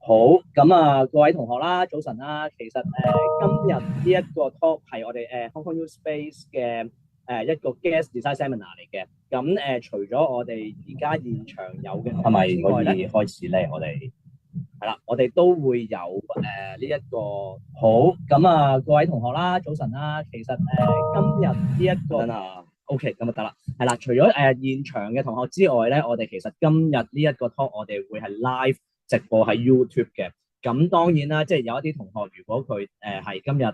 好，各位同學啦，早晨啦。其實今日呢一個 talk 係我哋Hong Kong U Space 嘅一個 guest design seminar 嚟嘅。除咗我哋而家現場有嘅同學之外咧，係咪可以開始咧？係啦，我哋都會有呢一個好。各位同學啦，早晨啦。其實今日呢一個等下，OK，咁就得啦。係啦，除咗現場嘅同學之外咧，我哋其實今日呢一個 talk 我哋會係 live 直播喺 YouTube 嘅。咁當然啦，即係有一啲同學如果佢係今日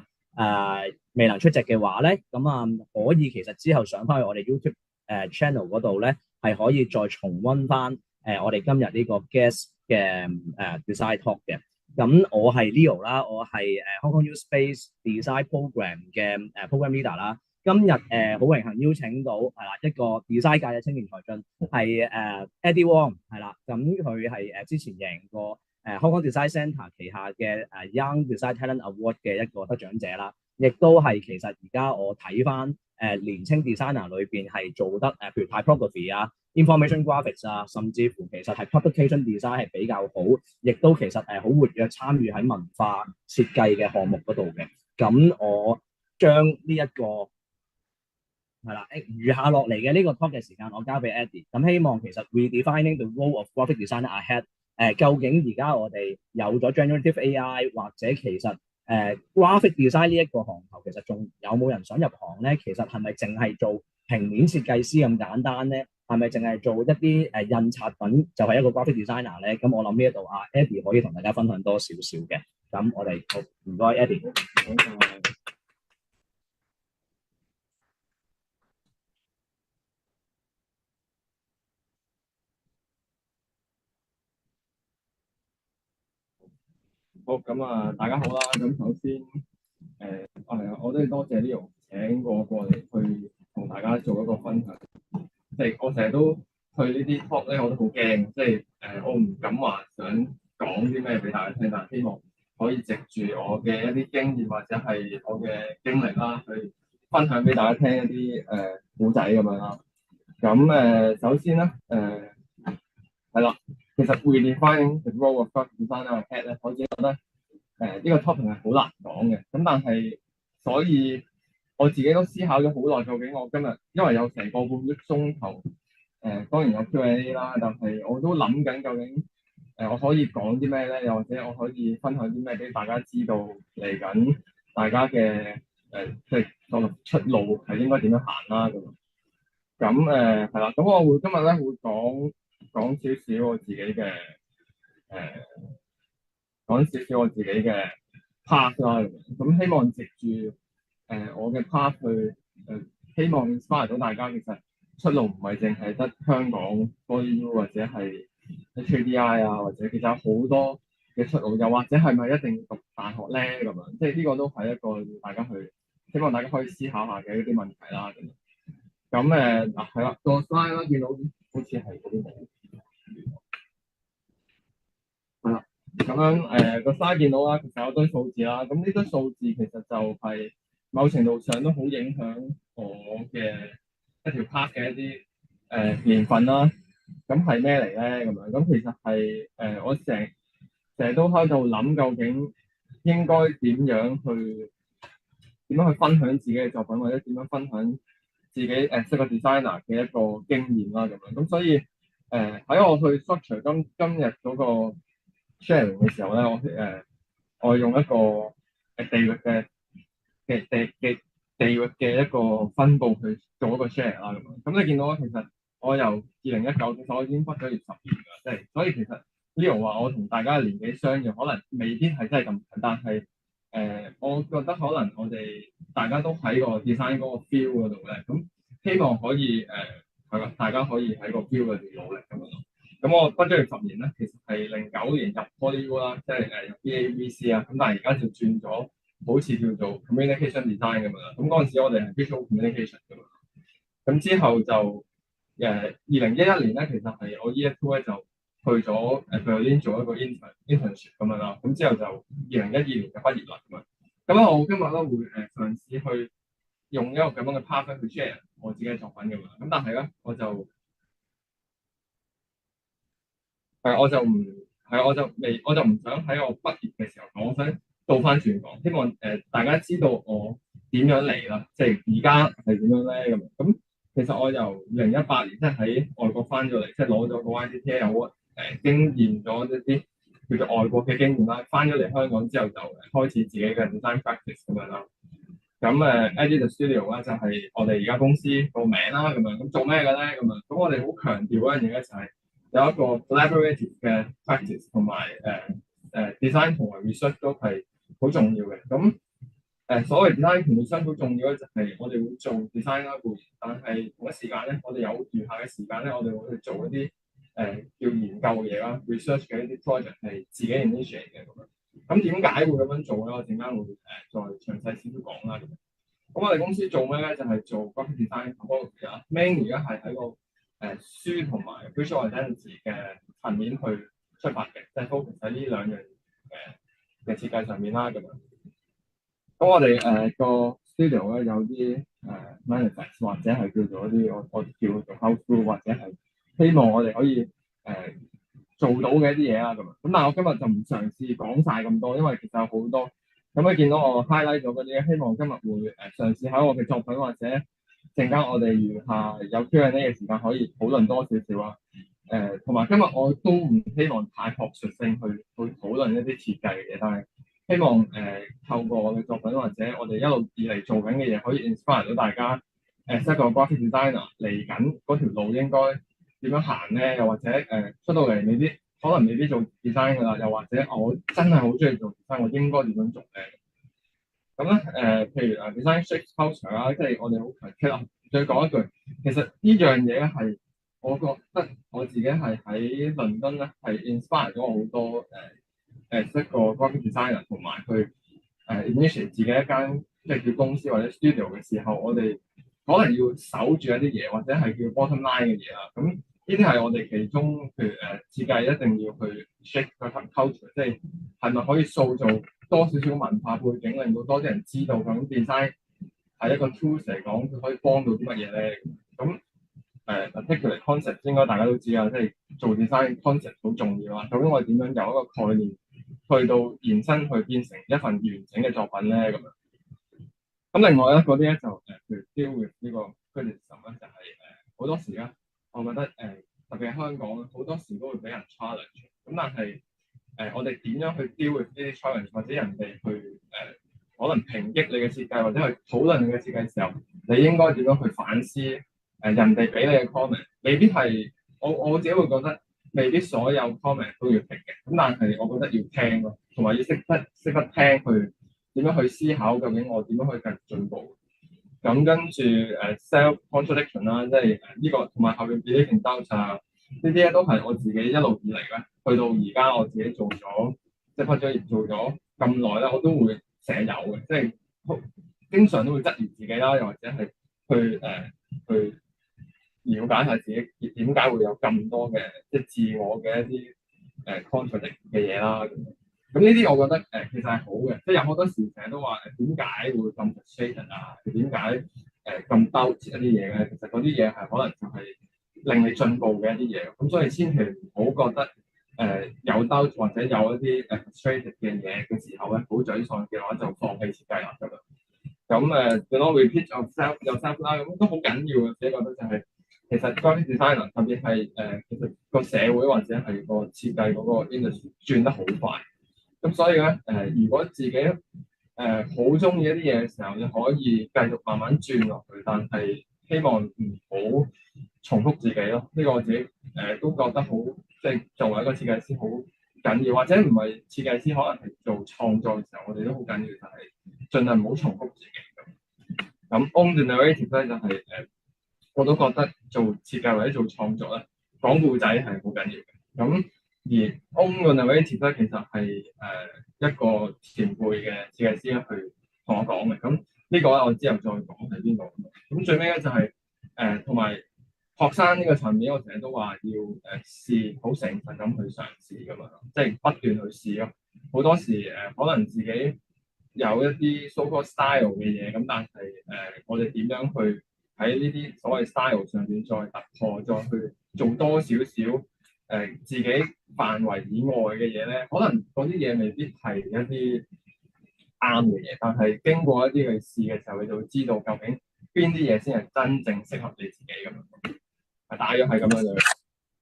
未能出席嘅話咧，可以其實之後上翻去我哋 YouTube channel 嗰度咧，係可以再重溫翻我哋今日呢個 guest 嘅design talk 嘅。咁我係 Leo 啦，我係Hong Kong U Space Design Program 嘅program leader 啦。今日好榮幸邀請到係啦一個 design 界嘅青年才俊係Eddie Wong 係啦。咁佢係之前贏過Hong Kong Design Centre 旗下嘅Young Design Talent Award 嘅一個得獎者啦。亦都係其實而家我睇翻年青 designer 裏邊係做得譬如 typography 啊、information graphics 啊，甚至乎其實係 publication design 係比較好，亦都其實好活躍參與喺文化設計嘅項目嗰度嘅。咁我將呢一個係啦，餘下落嚟嘅呢個 talk 嘅時間，我交俾 Eddie。咁希望其實 redefining the role of graphic designer ahead。究竟而家我哋有咗 generative AI，或者其實graphic design 呢一個行頭，其實仲有冇人想入行咧？其實係咪淨係做平面設計師咁簡單咧？係咪淨係做一啲印刷品就係一個 graphic designer 咧？咁我諗呢一度Eddie 可以同大家分享多少少嘅。咁我哋好唔該 Eddie。好，大家好啦。咁首先，我都要多謝 Leo 請我過嚟去同大家做一個分享。即係我成日都去呢啲 talk 咧，我都好驚。即係我唔敢話想講啲咩俾大家聽，但係希望可以藉住我嘅一啲經驗或者係我嘅經歷啦，去分享俾大家聽一啲故仔咁樣啦。首先咧，係啦，其實 redefining the role of graphic designer ahead 咧，我自己覺得呢個 topic 係好難講嘅。咁但係所以我自己都思考咗好耐，究竟我今日因為有成個半個鐘頭，當然有 Q&A 啦，但係我都諗緊究竟我可以講啲咩咧，又或者我可以分享啲咩俾大家知道嚟緊大家嘅即係個出路係應該點樣行啦咁。係啦，咁我會今日咧會講少少我自己嘅講少少我自己嘅 path 啦，咁希望藉住我嘅 path 去希望 inspire 到大家。其實出路唔係淨係得香港 PolyU 或者係 HKDI 啊，或者其實有好多嘅出路，又或者係咪一定讀大學咧咁樣？即係呢個都係一個大家去希望大家可以思考下嘅一啲問題啦。係啦，個 slide 啦，見到好似係嗰啲冇。係啦，個 slide 見到啦，其實有堆數字啦。咁呢堆數字其實就係某程度上都好影響我嘅一條 path 嘅一啲年份啦。咁係咩嚟咧？咁樣咁其實係我成日都喺度諗，究竟應該點樣去分享自己嘅作品，或者點樣分享自己識個 designer 嘅一個經驗啦。咁樣咁所以喺我去 structure 今日嗰個 sharing 嘅時候咧，我用一個地域嘅一個分佈去做一個 share 啦。咁你見到其實我由2019，其實我已經畢咗業10年㗎。即係所以其實 Leo 話我同大家嘅年紀相若，可能未必係真係咁近，但係我覺得可能我哋大家都喺個 design 嗰個 feel 嗰度咧，咁希望可以係啦，大家可以喺個 feel 嗰度努力咁樣咯。咁我畢咗業10年咧，其實係09年入 PolyU 啦，即係入 BAVC 啊。咁但係而家就轉咗，好似叫做 communication design 咁樣啦。咁嗰陣時我哋係 visual communication 咁樣。咁之後就2011年咧，其實係我 year two 咧就去咗Berlin 做一個 internship 咁樣啦。咁之後就2012年就畢業啦咁樣。咁我今日咧會嘗試去用一個咁樣嘅 path 去 share 我自己嘅作品咁樣。咁但係咧我就唔係我就唔想喺我畢業嘅時候講，我想倒翻轉講，希望大家知道我點樣嚟啦，即係而家係點樣咧咁。咁其實我由2018年即係喺外國翻咗嚟，即係攞咗個 YCTA 有經驗咗一啲叫做外國嘅經驗啦。翻咗嚟香港之後就開始自己嘅 design practice 咁樣啦。咁Editor Studio 咧就係我哋而家公司個名啦咁樣。咁做咩嘅咧咁樣？咁我哋好強調嗰樣嘢咧就係有一個 collaborative 嘅 practice 同埋design 同埋 research 都係好重要嘅。咁所謂 design 同 research 好重要咧，就係我哋會做 design 啦，固然，但係同一時間咧，我哋有餘下嘅時間咧，我哋會去做一啲叫研究嘅嘢啦，research 嘅一啲 project 係自己 initiate 嘅咁樣。咁點解會咁樣做咧？我陣間會再詳細少少講啦。咁我哋公司做咩咧？就係做 graphic design 嗰個嘅 main 而家係喺個書同埋 visual identity 嘅層面去出發嘅，即係 focus 喺呢兩樣嘅設計上面啦咁樣。咁我哋個 studio 咧有啲manifest 或者係叫做一啲我叫做 house rule 或者係希望我哋可以做到嘅一啲嘢啦咁樣。咁但係我今日就唔嘗試講晒咁多，因為其實有好多。咁你見到我 highlight 咗嗰啲，希望今日會嘗試喺我嘅作品或者陣間我哋餘下有 Q&A 嘅時間可以討論多少少啦。同埋今日我都唔希望太學術性去討論一啲設計嘅嘢，但係希望透過我嘅作品或者我哋一路以嚟做緊嘅嘢，可以 inspire 到大家一個 graphic designer 嚟緊嗰條路應該點樣行咧？又或者出到嚟可能未必做 design 㗎啦，又或者我真係好中意做 design，我應該點樣做咧？咁咧譬如design shapes culture 啦，即係我哋好強調啦。再講一句，其實呢樣嘢咧係我覺得我自己係喺倫敦咧係 inspire 咗我好多一個 graphic designer 同埋去initiate 自己一間即係叫公司或者 studio 嘅時候，我哋可能要守住一啲嘢，或者係叫 bottom line 嘅嘢啦。咁呢啲係我哋其中譬如設計一定要去 shape 個 culture，即係係咪可以塑造多少少文化背景，令到多啲人知道咁 design 係一個 tools 嚟講，佢可以幫到啲乜嘢咧？咁particular concept 應該大家都知啊，即係做 design concept 好重要啊。究竟我哋點樣由一個概念去到延伸去變成一份完整嘅作品咧？咁樣。咁另外咧嗰啲咧就譬如 deal with 呢個 criticism 咧，就係好多時咧，我覺得特別係香港好多時都會俾人 challenge。咁但係我哋點樣去 deal with 呢啲 challenge，或者人哋去可能抨擊你嘅設計，或者去討論你嘅設計嘅時候，你應該點樣去反思人哋俾你嘅 comment？未必係我自己會覺得未必所有 comment 都要聽嘅。咁但係我覺得要聽咯，同埋要識得聽去點樣去思考，究竟我點樣去繼續進步。咁跟住self contradiction 啦，即係呢個同埋後面 belief in doubt 啊，呢啲咧都係我自己一路以嚟咧，去到而家我自己做咗即係畢咗業做咗咁耐咧，我都會成日有嘅，即係經常都會質疑自己啦，又或者係去了解下自己點解會有咁多嘅即係自我嘅一啲contradict 嘅嘢啦。咁呢啲我覺得其實係好嘅，即係有好多時成日都話點解會咁 frustrated 啊？點解咁兜截一啲嘢咧？其實嗰啲嘢係可能就係令你進步嘅一啲嘢。咁所以千祈唔好覺得有兜或者有一啲frustrated 嘅嘢嘅時候咧，好沮喪嘅話就放棄設計啦咁樣。咁repeat yourself 啦，咁都好緊要嘅。自己覺得就係其實 graphic designer 特別係其實個社會或者係個設計嗰個 industry 轉得好快。咁所以咧，如果自己好中意一啲嘢嘅時候，你可以繼續慢慢轉落去，但係希望唔好重複自己咯。呢個我自己都覺得好，即係作為一個設計師好緊要，或者唔係設計師，可能係做創作嘅時候，我哋都好緊要，就係盡量唔好重複自己咁。own the narrative 咧就係我都覺得做設計或者做創作咧，講故仔係好緊要嘅。咁而 own the narrative 咧，其實係一個前輩嘅設計師去同我講嘅。咁呢個咧，我之後再講喺邊度。咁最尾咧就係同埋學生呢個層面，我成日都話要試，好誠實咁去嘗試噶嘛，即係不斷去試咯。好多時可能自己有一啲 so-called style 嘅嘢，咁但係我哋點樣去喺呢啲所謂 style 上邊再突破，再去做多少少自己範圍以外嘅嘢咧，可能嗰啲嘢未必係一啲啱嘅嘢，但係經過一啲嘅試嘅時候，你就會知道究竟邊啲嘢先係真正適合你自己咁樣。大約係咁樣樣。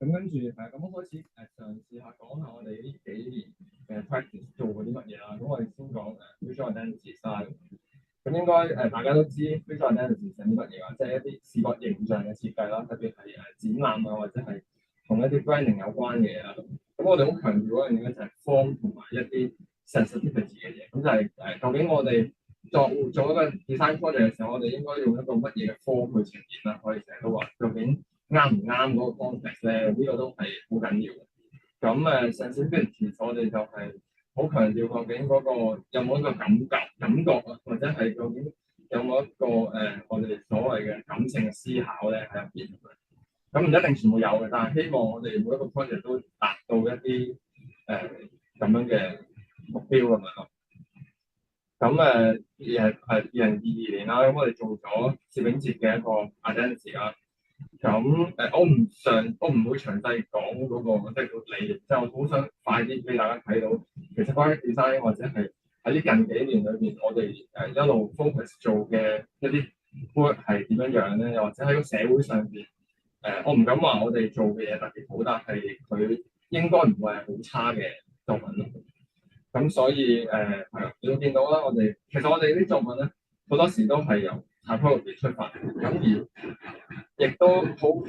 咁跟住咁我開始嘗試下講下我哋呢幾年嘅 practice 做過啲乜嘢啦。咁我哋先講visual identity style。咁應該大家都知 visual identity 係啲乜嘢啊？即係一啲視覺形象嘅設計啦，特別係展覽啊，或者係同一啲 branding 有關嘅嘢啦。咁我哋好強調嗰樣嘢咧，就係 form 同埋一啲 sensitivity 嘅嘢。咁就係究竟我哋做一個 design project 嘅時候，我哋應該用一個乜嘢嘅 form 去呈現啦？我哋成日都話，究竟啱唔啱嗰個 context 咧？呢個都係好緊要嘅。咁sensitivity 我哋就係好強調究竟嗰個有冇一個感覺啊，或者係究竟有冇一個我哋所謂嘅感性嘅思考咧喺入邊。咁唔一定全部有嘅，但係希望我哋每一個 project 都達到一啲咁樣嘅目標咁樣咯。咁2022年啦，咁我哋做咗攝影節嘅一個 identity 啦。咁我唔會詳細講嗰個即係個理念，即係我好想快啲俾大家睇到，其實關於 design 或者係喺呢近幾年裏邊，我哋一路 focus 做嘅一啲 work 係點樣樣咧，又或者喺個社會上邊，我唔敢話我哋做嘅嘢特別好，但係佢應該唔會係好差嘅作品咯。咁所以係啦，你會見到啦，其實我哋啲作品咧好多時都係由 typology 出發，咁而亦都好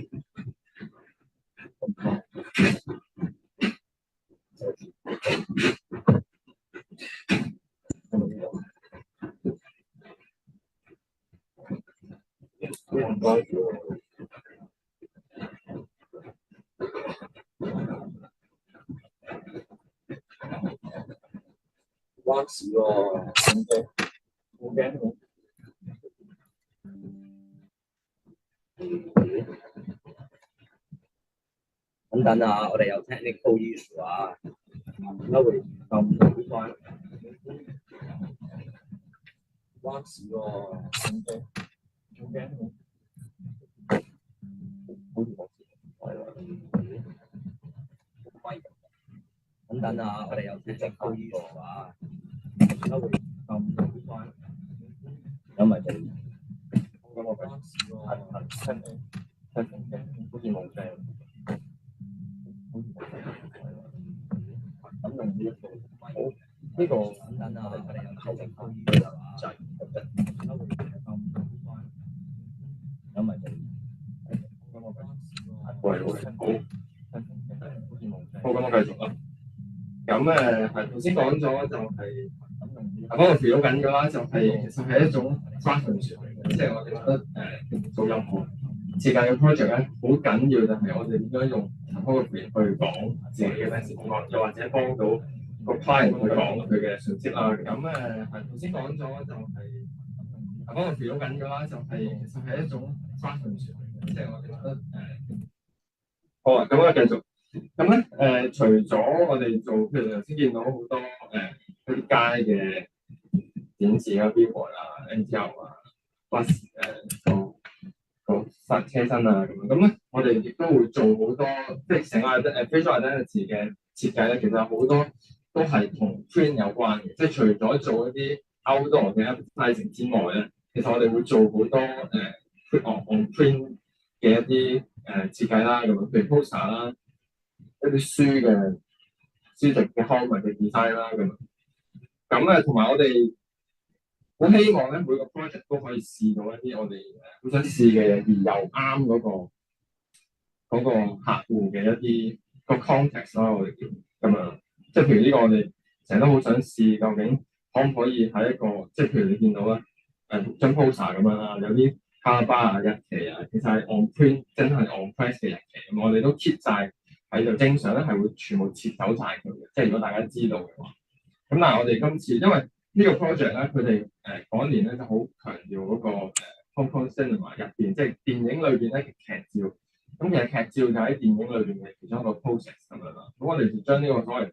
關事喎，好驚。等等啊，我哋有 technical issue 啊，點解會咁關？關事喎，好驚。等等啊，我哋有 technical issue 啊，點解會咁關？因為你我關事喎，好似冇聲。咁用呢一個好呢個等等啊，我哋有 technical issue 啊，就係點解會咁關？因為你好，咁我繼續啦。咁係頭先講咗就係嗰個調緊嘅啦，就係其實係一種 craftsmanship 嚟嘅，即係我哋覺得做任何設計嘅 project 咧，好緊要就係我哋點樣用 typology 去講自己嘅 message，又或者幫到個 client 去講佢嘅信息啦。咁係頭先講咗就係嗰個調緊嘅啦，就係其實係一種 craftsmanship嚟嘅，即係我哋覺得好啊，咁我繼續。咁咧除咗我哋做，譬如頭先見到好多嗰啲街嘅展示啊、billboard 啊、NTL 啊、bus 個車身啊咁咧，我哋亦都會做好多，即係成個visual identity 嘅設計咧，其實好多都係同 print 有關嘅，即係除咗做一啲 outdoor 嘅 advertising 之外咧，其實我哋會做好多on print 嘅一啲設計啦，咁譬如 poster 啦。一啲書籍嘅刊物嘅 design 啦，咁同埋我哋好希望咧，每個 project 都可以試到一啲我哋好想試嘅嘢，而又啱嗰個客戶嘅一啲個 context 啦，我哋叫咁樣，即係譬如呢個我哋成日都好想試，究竟可唔可以喺一個即係譬如你見到啦，張 poster 咁樣啦，有啲卡巴啊、日期啊，其實係 on print 真係 on press 嘅日期，咁我哋都 keep 晒。喺度正常咧係會全部切走晒佢嘅，即係如果大家知道嘅話。咁但係我哋今次因為呢個 project 咧，佢哋嗰年咧就好強調嗰個Hong Kong cinema 入邊，即係電影裏邊咧嘅劇照。咁其實劇照就喺電影裏邊嘅其中一個 process 咁樣啦。咁我哋就將呢個所謂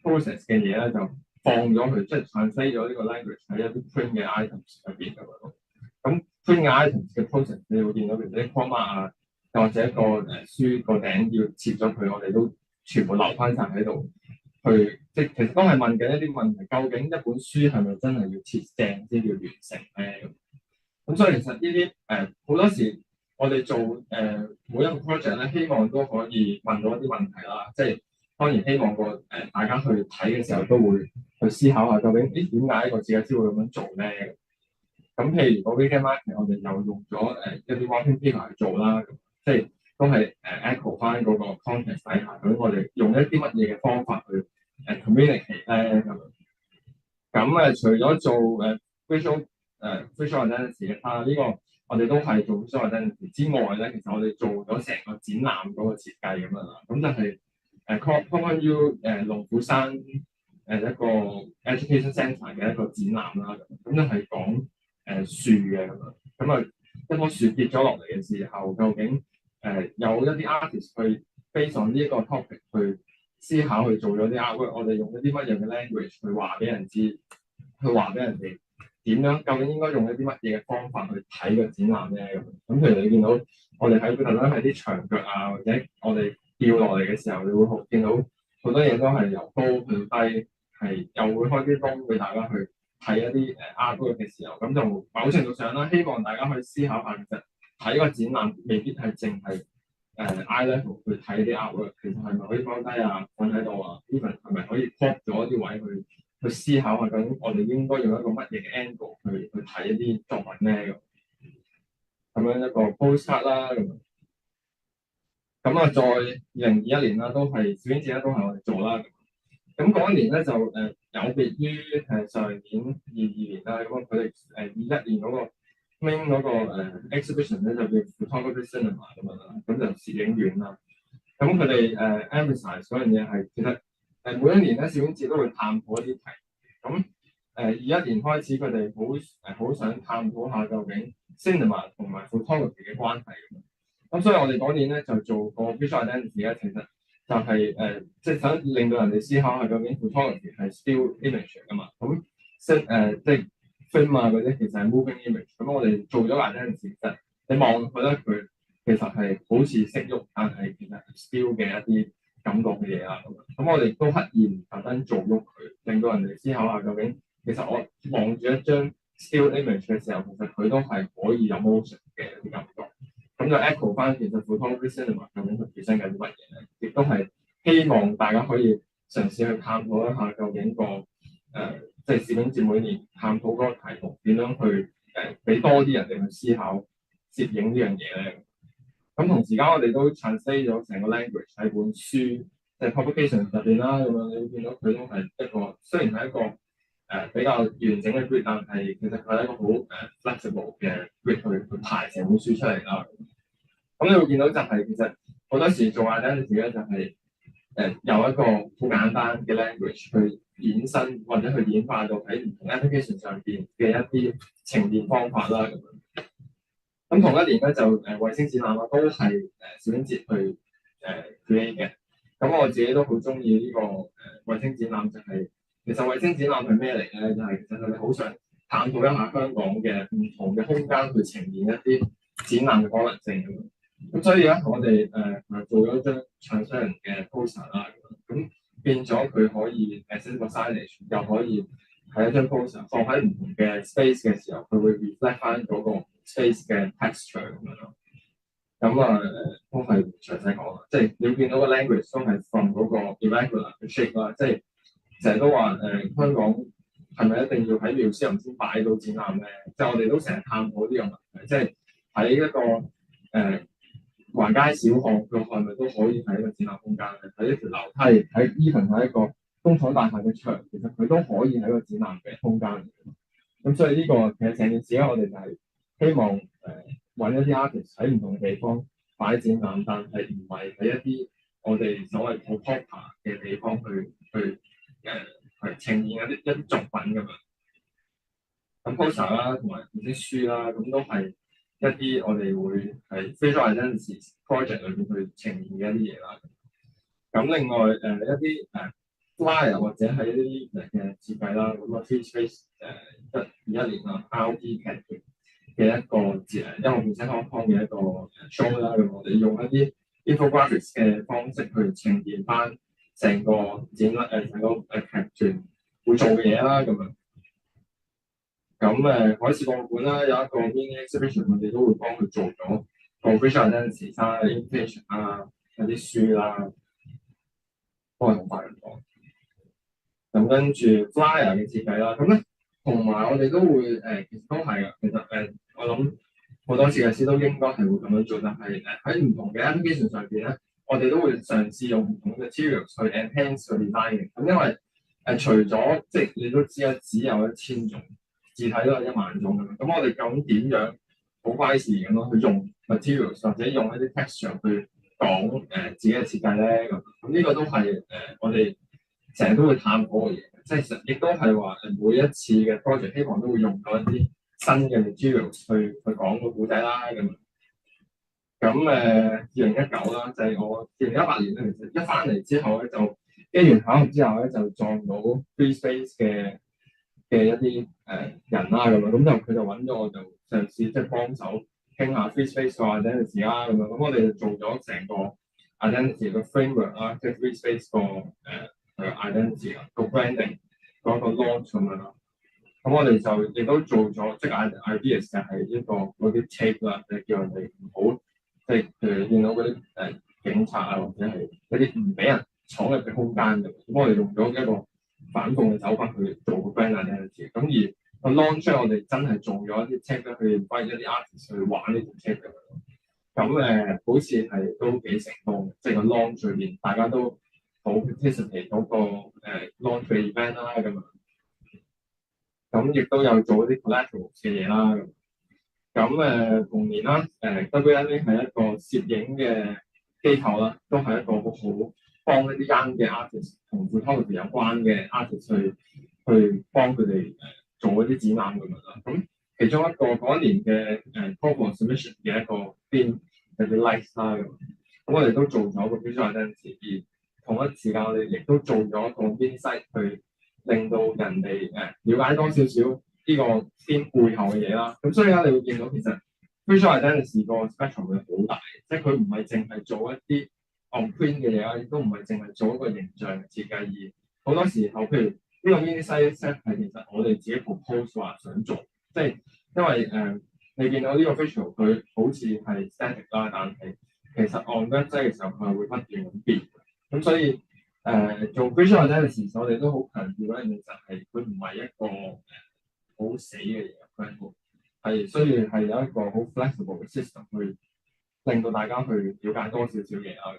process 嘅嘢咧就放咗佢，即係 translate 咗呢個 language 喺一啲 print 嘅 items 入邊咁樣咯。咁 print 嘅 items 嘅 process 你會見到譬如啲 comma 啊。又或者個書個頂要切咗佢，我哋都全部留翻晒喺度，即係其實都係問緊一啲問題，究竟一本書係咪真係要設正先叫完成咧？咁所以其實呢啲好多時我哋做每一個 project 咧，希望都可以問到一啲問題啦。即係當然希望大家去睇嘅時候都會去思考下，究竟點解個設計師會咁樣做咧？咁譬如個 weekend market，我哋又用咗一啲 working paper 去做啦，即係都係echo 翻嗰個 context 底下，咁我哋用一啲乜嘢嘅方法去communicate 咧咁。咁除咗做visual identity 嘅呢個我哋都係做 visual identity 之外咧，其實我哋做咗成個展覽嗰個設計咁樣啦。咁就係Common U 龍虎山一個 education centre 嘅一個展覽啦。咁就係講樹嘅咁樣。咁啊一棵樹跌咗落嚟嘅時候，究竟有一啲 artist 去 base on 呢一個 topic 去思考去做咗啲 artwork，我哋用一啲乜嘢嘅 language 去話俾人知，去話俾人哋點樣，究竟應該用一啲乜嘢嘅方法去睇個展覽咧咁。譬如你見到我哋喺特登喺啲牆腳啊，或者我哋掉落嚟嘅時候，你會見到好多嘢都係由高去低，係又會開啲窿俾大家去睇一啲artwork 嘅時候，咁就某程度上啦，希望大家去思考下，其實睇個展覽未必係淨係eye level 去睇啲 artwork，其實係咪可以放低啊，瞓喺度啊 ，even 係咪可以 pop 咗啲位去思考下，究竟我哋應該用一個乜嘢嘅 angle 去睇一啲作品咧咁樣一個 postcard 啦咁啊，在2021年啦，都係攝影節咧，都係我哋做啦。咁嗰一年咧就有別於上年22年啦，咁佢哋21年嗰個 main 嗰個exhibition 咧就叫 photography cinema 咁樣啦，咁就攝影院啦。咁佢哋emphasize 嗰樣嘢係其實每一年咧攝影節都會探討一啲題。咁21年開始佢哋好想探討下究竟 cinema 同埋 photography 嘅關係咁。咁所以我哋嗰年咧就做個 visual identity 咧，其實就係即係想令到人哋思考下究竟 photography 係 still image 㗎嘛。咁即係 film 啊嗰啲其實係 moving image。咁我哋做咗 identity，其實你望覺得佢其實係好似識喐，但係其實係 still 嘅一啲感覺嘅嘢啦。咁我哋都刻意特登做喐佢，令到人哋思考下究竟其實我望住一張 still image 嘅時候，其實佢都係可以有 motion 嘅一啲感覺。咁就 echo 翻其實 photography cinema 究竟佢本身緊啲乜嘢咧，亦都係希望大家可以嘗試去探討一下究竟即係攝影節每年探討嗰個題目點樣去俾多啲人哋去思考攝影呢樣嘢咧。咁同時間我哋都 translate 咗成個 language 喺本書即係 publication 入邊啦，咁樣你會見到佢都係一個雖然係一個比較完整嘅 grid，但係其實佢係一個好flexible 嘅 grid 去排成本書出嚟啦。咁你會見到就係其實好多時做 identity 咧就係由一個好簡單嘅 language 去衍生或者去演化到喺唔同 application 上邊嘅一啲呈現方法啦咁樣。咁同一年咧就衛星展覽啦，都係攝影節去create 嘅。咁我自己都好中意呢個衛星展覽，就係其實衛星展覽係咩嚟咧？就係其實佢哋好想探討一下香港嘅唔同嘅空間去呈現一啲展覽嘅可能性。咁所以咧，我哋做咗張唱衰人嘅 poster 啦，咁變咗佢可以set 個 signage，又可以係一張 poster 放喺唔同嘅 space 嘅時候，佢會 reflect 翻嗰個 space 嘅 texture 咁樣咯。咁都係詳細講啦，即係你會見到個 language 都係 from 嗰個 irregular 嘅 shape 啦，即係成日都話香港係咪一定要喺 museum 先擺到展覽咧？即係我哋都成日探討呢個問題，即係喺一個橫街小巷，佢係咪都可以係一個展覽空間咧？喺一條樓梯，喺 even 喺一個工廠大廈嘅牆，其實佢都可以係一個展覽嘅空間嚟嘅。咁所以呢個其實成件事咧，我哋就係希望揾一啲 artist 喺唔同嘅地方擺展覽，但係唔係喺一啲我哋所謂好 proper 嘅地方去呈現一啲作品咁樣。咁 poster 啦，同埋啲書啦，咁都係一啲我哋會係 visual identity project 裏邊去呈現嘅一啲嘢啦。咁另外一啲flyer 或者係一啲嘅設計啦，咁啊 Free Space 21年啦 RP 嘅一個1號線Hong Kong 嘅一個 show 啦，咁我哋用一啲 infographics 嘅方式去呈現翻成個展覽成個劇團會做嘅嘢啦咁樣。咁海事博物館啦有一個 mini exhibition，我哋都會幫佢做咗個 visual identity 啦、invitation 啦、有啲書啦，都係好快咁講。咁跟住 flyer 嘅設計啦，咁咧同埋我哋都會其實都係嘅。其實我諗好多設計師都應該係會咁樣做，但係喺唔同嘅 application 上邊咧，我哋都會嘗試用唔同嘅 materials 去 enhance 個 design 嘅。咁因為除咗即係你都知啦，只有1000種字體都有10000種咁樣。咁我哋究竟點樣好乖時咁咯，去用 materials 或者用一啲 texture 去講自己嘅設計咧咁呢個都係我哋成日都會探討嘅嘢，即係亦都係話每一次嘅 project 希望都會用到一啲新嘅 materials 去講個故仔啦咁。咁2019啦，就係我2018年咧，其實一翻嚟之後咧，就機緣巧合之後咧，就撞到 Free Space 嘅一啲人啦咁樣，咁就佢就揾咗我，就嘗試即係幫手傾下 Free Space 個 identity 啦咁樣，咁我哋就做咗成個 identity 個 framework 啦，即係 Free Space 個identity 啊，個 branding 嗰個 launch 咁樣啦。咁我哋就亦都做咗，即係 ideas 就係一個嗰啲 tape 啦，就叫人哋唔好即係譬如見到嗰啲警察啊，或者係一啲唔俾人闖入嘅空間咁。咁我哋用咗一個反共嘅手法去做個 brand identity。咁而個 launch 我哋真係做咗一啲 tape 去幫一啲 artist 去玩呢條 tape 咁。咁好似係都幾成功，即係個 launch 裏邊大家都好 participate 嗰個launch 嘅 event 啦咁。咁亦都有做啲 collateral 嘅嘢啦。咁同年啦，WNA 係一個攝影嘅機構啦，都係一個好幫一啲 young 嘅 artist 同 photography 有關嘅 artist 去幫佢哋做一啲展覽咁樣啦。咁其中一個嗰一年嘅call for submission 嘅一個 theme 就叫 lights 啦咁。咁我哋都做咗個 visual identity，而同一時間我哋亦都做咗個 insight 去令到人哋了解多少少呢個 theme 背後嘅嘢啦。咁所以咧，你會見到其實 visual identity 個 spectrum 會好大，即係佢唔係淨係做一啲 on print 嘅嘢啦，亦都唔係淨係做一個形象嘅設計。而好多時候，譬如呢個 mini site set 係其實我哋自己 propose 話想做，即係因為你見到呢個 visual 佢好似係 static 啦，但係其實 on website 嘅時候佢係會不斷咁變。咁所以做 visual identity 我哋都好強調咧，其實係佢唔係一個好死嘅嘢，佢係需要係有一個好 flexible 嘅 system 去令到大家去了解多少少嘢啦。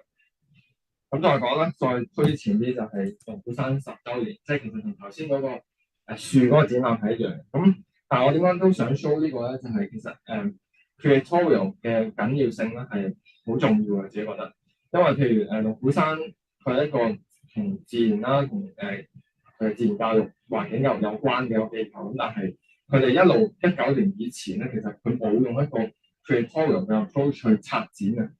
咁再講啦，再推前啲就係龍虎山10週年，即係其實同頭先嗰個樹嗰個展覽係一樣。咁但係我點解都想 show 呢個咧，就係其實curatorial 嘅緊要性咧係好重要嘅，自己覺得。因為譬如龍虎山佢係一個同自然啦，同自然教育、環境教育有關嘅一個機構，咁但係佢哋一路19年以前咧，其實佢冇用一個 curatorial 嘅 approach 去策展嘅。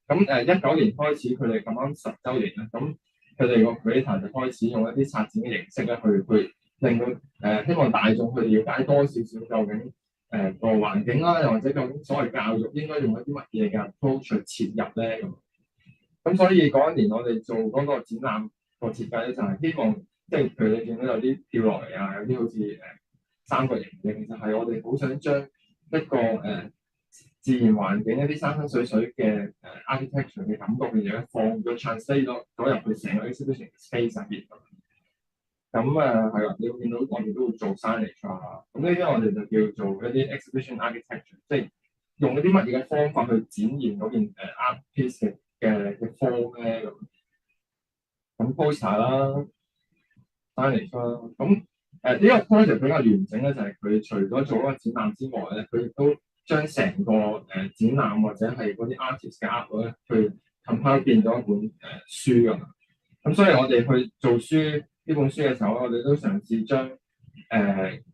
咁19年開始，佢哋咁啱10週年啦，咁佢哋個 creator 就開始用一啲策展嘅形式咧，去令到希望大眾去了解多少少究竟個環境啦，又或者究竟所謂教育應該用一啲乜嘢嘅 approach 去切入咧咁。咁所以嗰一年我哋做嗰個展覽個設計咧，就係希望即係譬如你見到有啲掉落嚟啊，有啲好似三角形嘅，其實係我哋好想將一個自然環境一啲山山水水嘅architecture 嘅感覺嘅嘢咧，放咗 translate 咗入去成個 exhibition space 入邊。咁係啦，你會見到我哋都會做 signage 啊，咁呢啲我哋就叫做一啲 exhibition architecture，即係用一啲乜嘢嘅方法去展現嗰件art piece 嘅 form 咧咁 poster 啦 signage 啦，咁呢個 project 比較完整咧，就係佢除咗做一個展覽之外咧，佢亦都將成個展覽或者係嗰啲 artist 嘅 art 咧，去 compile 變咗一本書㗎嘛。咁所以我哋去做書呢本書嘅時候，我哋都嘗試將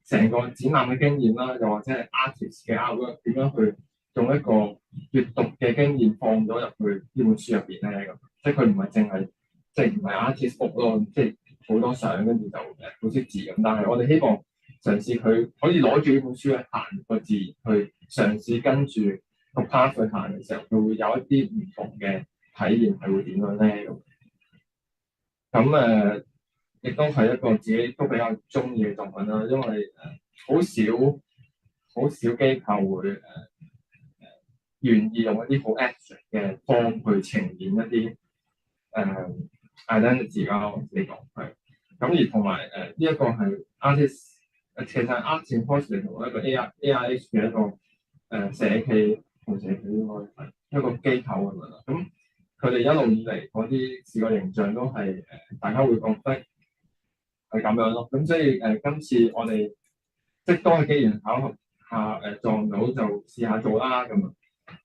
成個展覽嘅經驗啦，又或者係 artist 嘅 art 點樣去用一個閱讀嘅經驗放咗入去呢本書入邊咧咁。即係佢唔係淨係即係唔係 artist book 咯，即係好多相跟住就好識字咁。但係我哋希望嘗試佢可以攞住呢本書去行個字，去嘗試跟住個 path 去行嘅時候，佢會有一啲唔同嘅體驗係會點樣咧？咁亦都係一個自己都比較中意嘅作品啦，因為好少機構會願意用一啲好 abstract 嘅方去呈現一啲identity 啦，我自己講係。咁而同埋呢一個係 artist，其實 Art Symposium 同一個 AIH 嘅一個社企同社企應該係一個機構咁樣啦。咁佢哋一路以嚟嗰啲視覺形象都係大家會覺得係咁樣咯。咁所以今次我哋即係都係機緣巧合下撞到就試下做啦咁啊。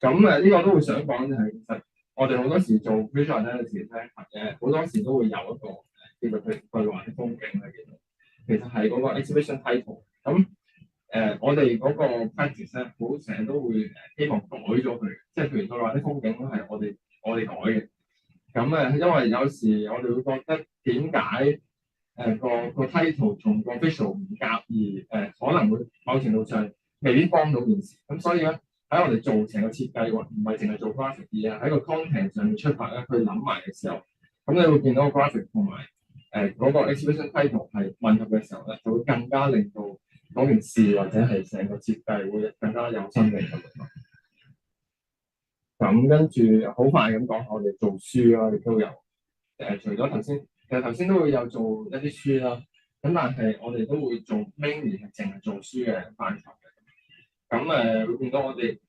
咁呢個都會想講就係其實我哋好多時做 visual analysis 咧，好多時都會有一個叫做佢對話嘅風景咧，其實係嗰個 exhibition title。咁我哋嗰個 practice 咧，好成日都會希望改咗佢，即係譬如對話啲風景都係我哋改嘅。咁因為有時我哋會覺得點解個 title 同個 visual 唔夾，而可能會某程度上未必幫到件事。咁所以咧喺我哋做成個設計喎，唔係淨係做 graphic，而係喺個 content 上面出發咧，去諗埋嘅時候，咁你會見到個 graphic 同埋嗰個 exhibition title 係混合嘅時候咧，就會更加令到嗰件事或者係成個設計會更加有生命咁樣。咁跟住好快咁講，我哋做書啦，亦都有除咗頭先，其實頭先都會有做一啲書啦。咁但係我哋都會做 mainly 係淨係做書嘅範疇嘅。咁會見到我哋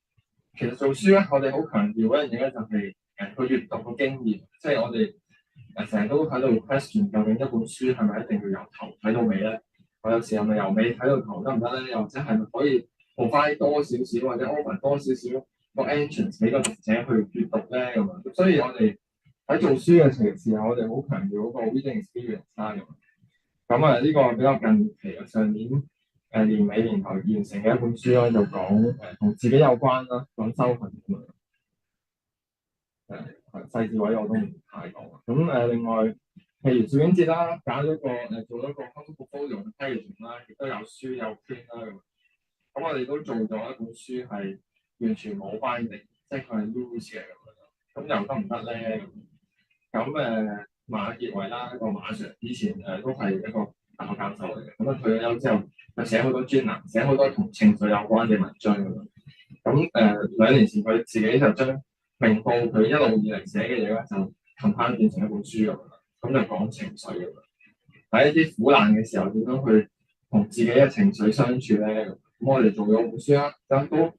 其實做書咧，我哋好強調一樣嘢咧，就係個閱讀個經驗，即係我哋成日都喺度 question 究竟一本書係咪一定要由頭睇到尾咧？我有時係咪由尾睇到頭得唔得咧？又或者係咪可以 provide 多少少或者 offer 多少少個 entrance 俾個讀者去閱讀咧咁啊？所以我哋喺做書嘅時候，我哋好強調嗰個 reading experience 啦咁。咁呢個比較近期嘅上年年尾年頭完成嘅一本書咧，就講同自己有關啦，講修行咁樣。細節位我都唔太講啦。咁另外，譬如攝影節啦，搞咗個做咗個 portfolio 嘅 packaging 啦，亦都有書有 print 啦咁。咁我哋都做咗一本書係完全冇 binding，即係佢係 loose 嘅咁樣。咁又得唔得咧？咁馬傑偉啦，個馬 Sir 以前都係一個大學教授嚟嘅。咁退咗休之後，就寫好多專欄，寫好多同情緒有關嘅文章咁樣。咁2年前佢自己就將明報佢一路以嚟寫嘅嘢咧，就近排變成一本書咁樣，咁就講情緒咁樣。喺一啲苦難嘅時候，點樣去同自己嘅情緒相處咧？咁我哋做咗本書啦，咁都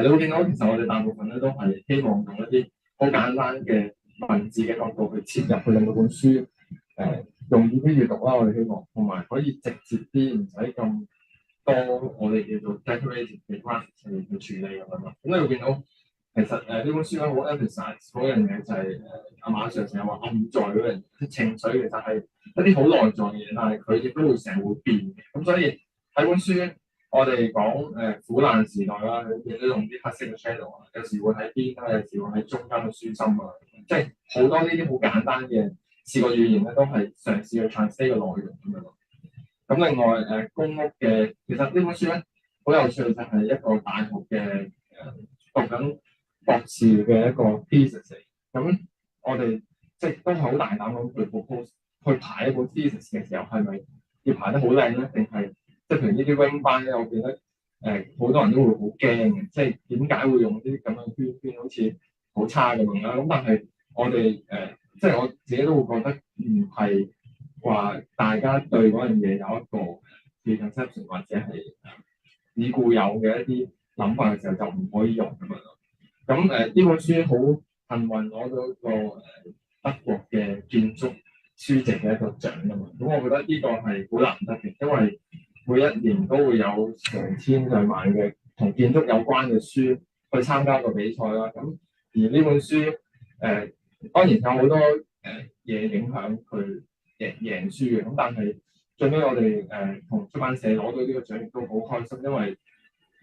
你會見到其實我哋大部分咧都係希望用一啲好簡單嘅文字嘅角度去切入，去令到本書容易啲閱讀啦。我哋希望同埋可以直接啲，唔使咁多我哋叫做 decorative 嘅 graphics 去處理咁樣咯。咁你會見到。其實呢本書咧好 emphasize 嗰樣嘢就係阿馬 Sir 成日話暗在嗰樣嘢，情緒其實係一啲好內在嘅嘢，但係佢亦都會成日會變嘅。咁所以喺本書我哋講苦難時代啦，亦都用啲黑色嘅 shadow 啊，有時會喺邊啦，有時會喺中間嘅書心啊，即係好多呢啲好簡單嘅視覺語言咧，都係嘗試去 translate 嘅內容咁樣咯。咁另外公屋嘅，其實呢本書咧好有趣，就係一個大學嘅讀緊博士嘅一個 thesis 嚟，咁我哋即係都係好大膽咁去 propose 去排一本 thesis 嘅時候，係咪要排得好靚咧？定係即係譬如呢啲 wing 班咧，我記得好多人都會好驚嘅，即係點解會用呢啲咁嘅圈圈，好似好差咁樣啦。咁但係我哋即係我自己都會覺得唔係話大家對嗰樣嘢有一個 preconception 或者係已故有嘅一啲諗法嘅時候，就唔可以用咁樣咯。咁呢本書好幸運攞到一個德國嘅建築書籍嘅一個獎啊嘛。咁我覺得呢個係好難得嘅，因為每一年都會有成千上萬嘅同建築有關嘅書去參加個比賽啦。咁而呢本書當然有好多嘢影響佢贏輸嘅。咁但係最尾我哋同出版社攞到呢個獎亦都好開心，因為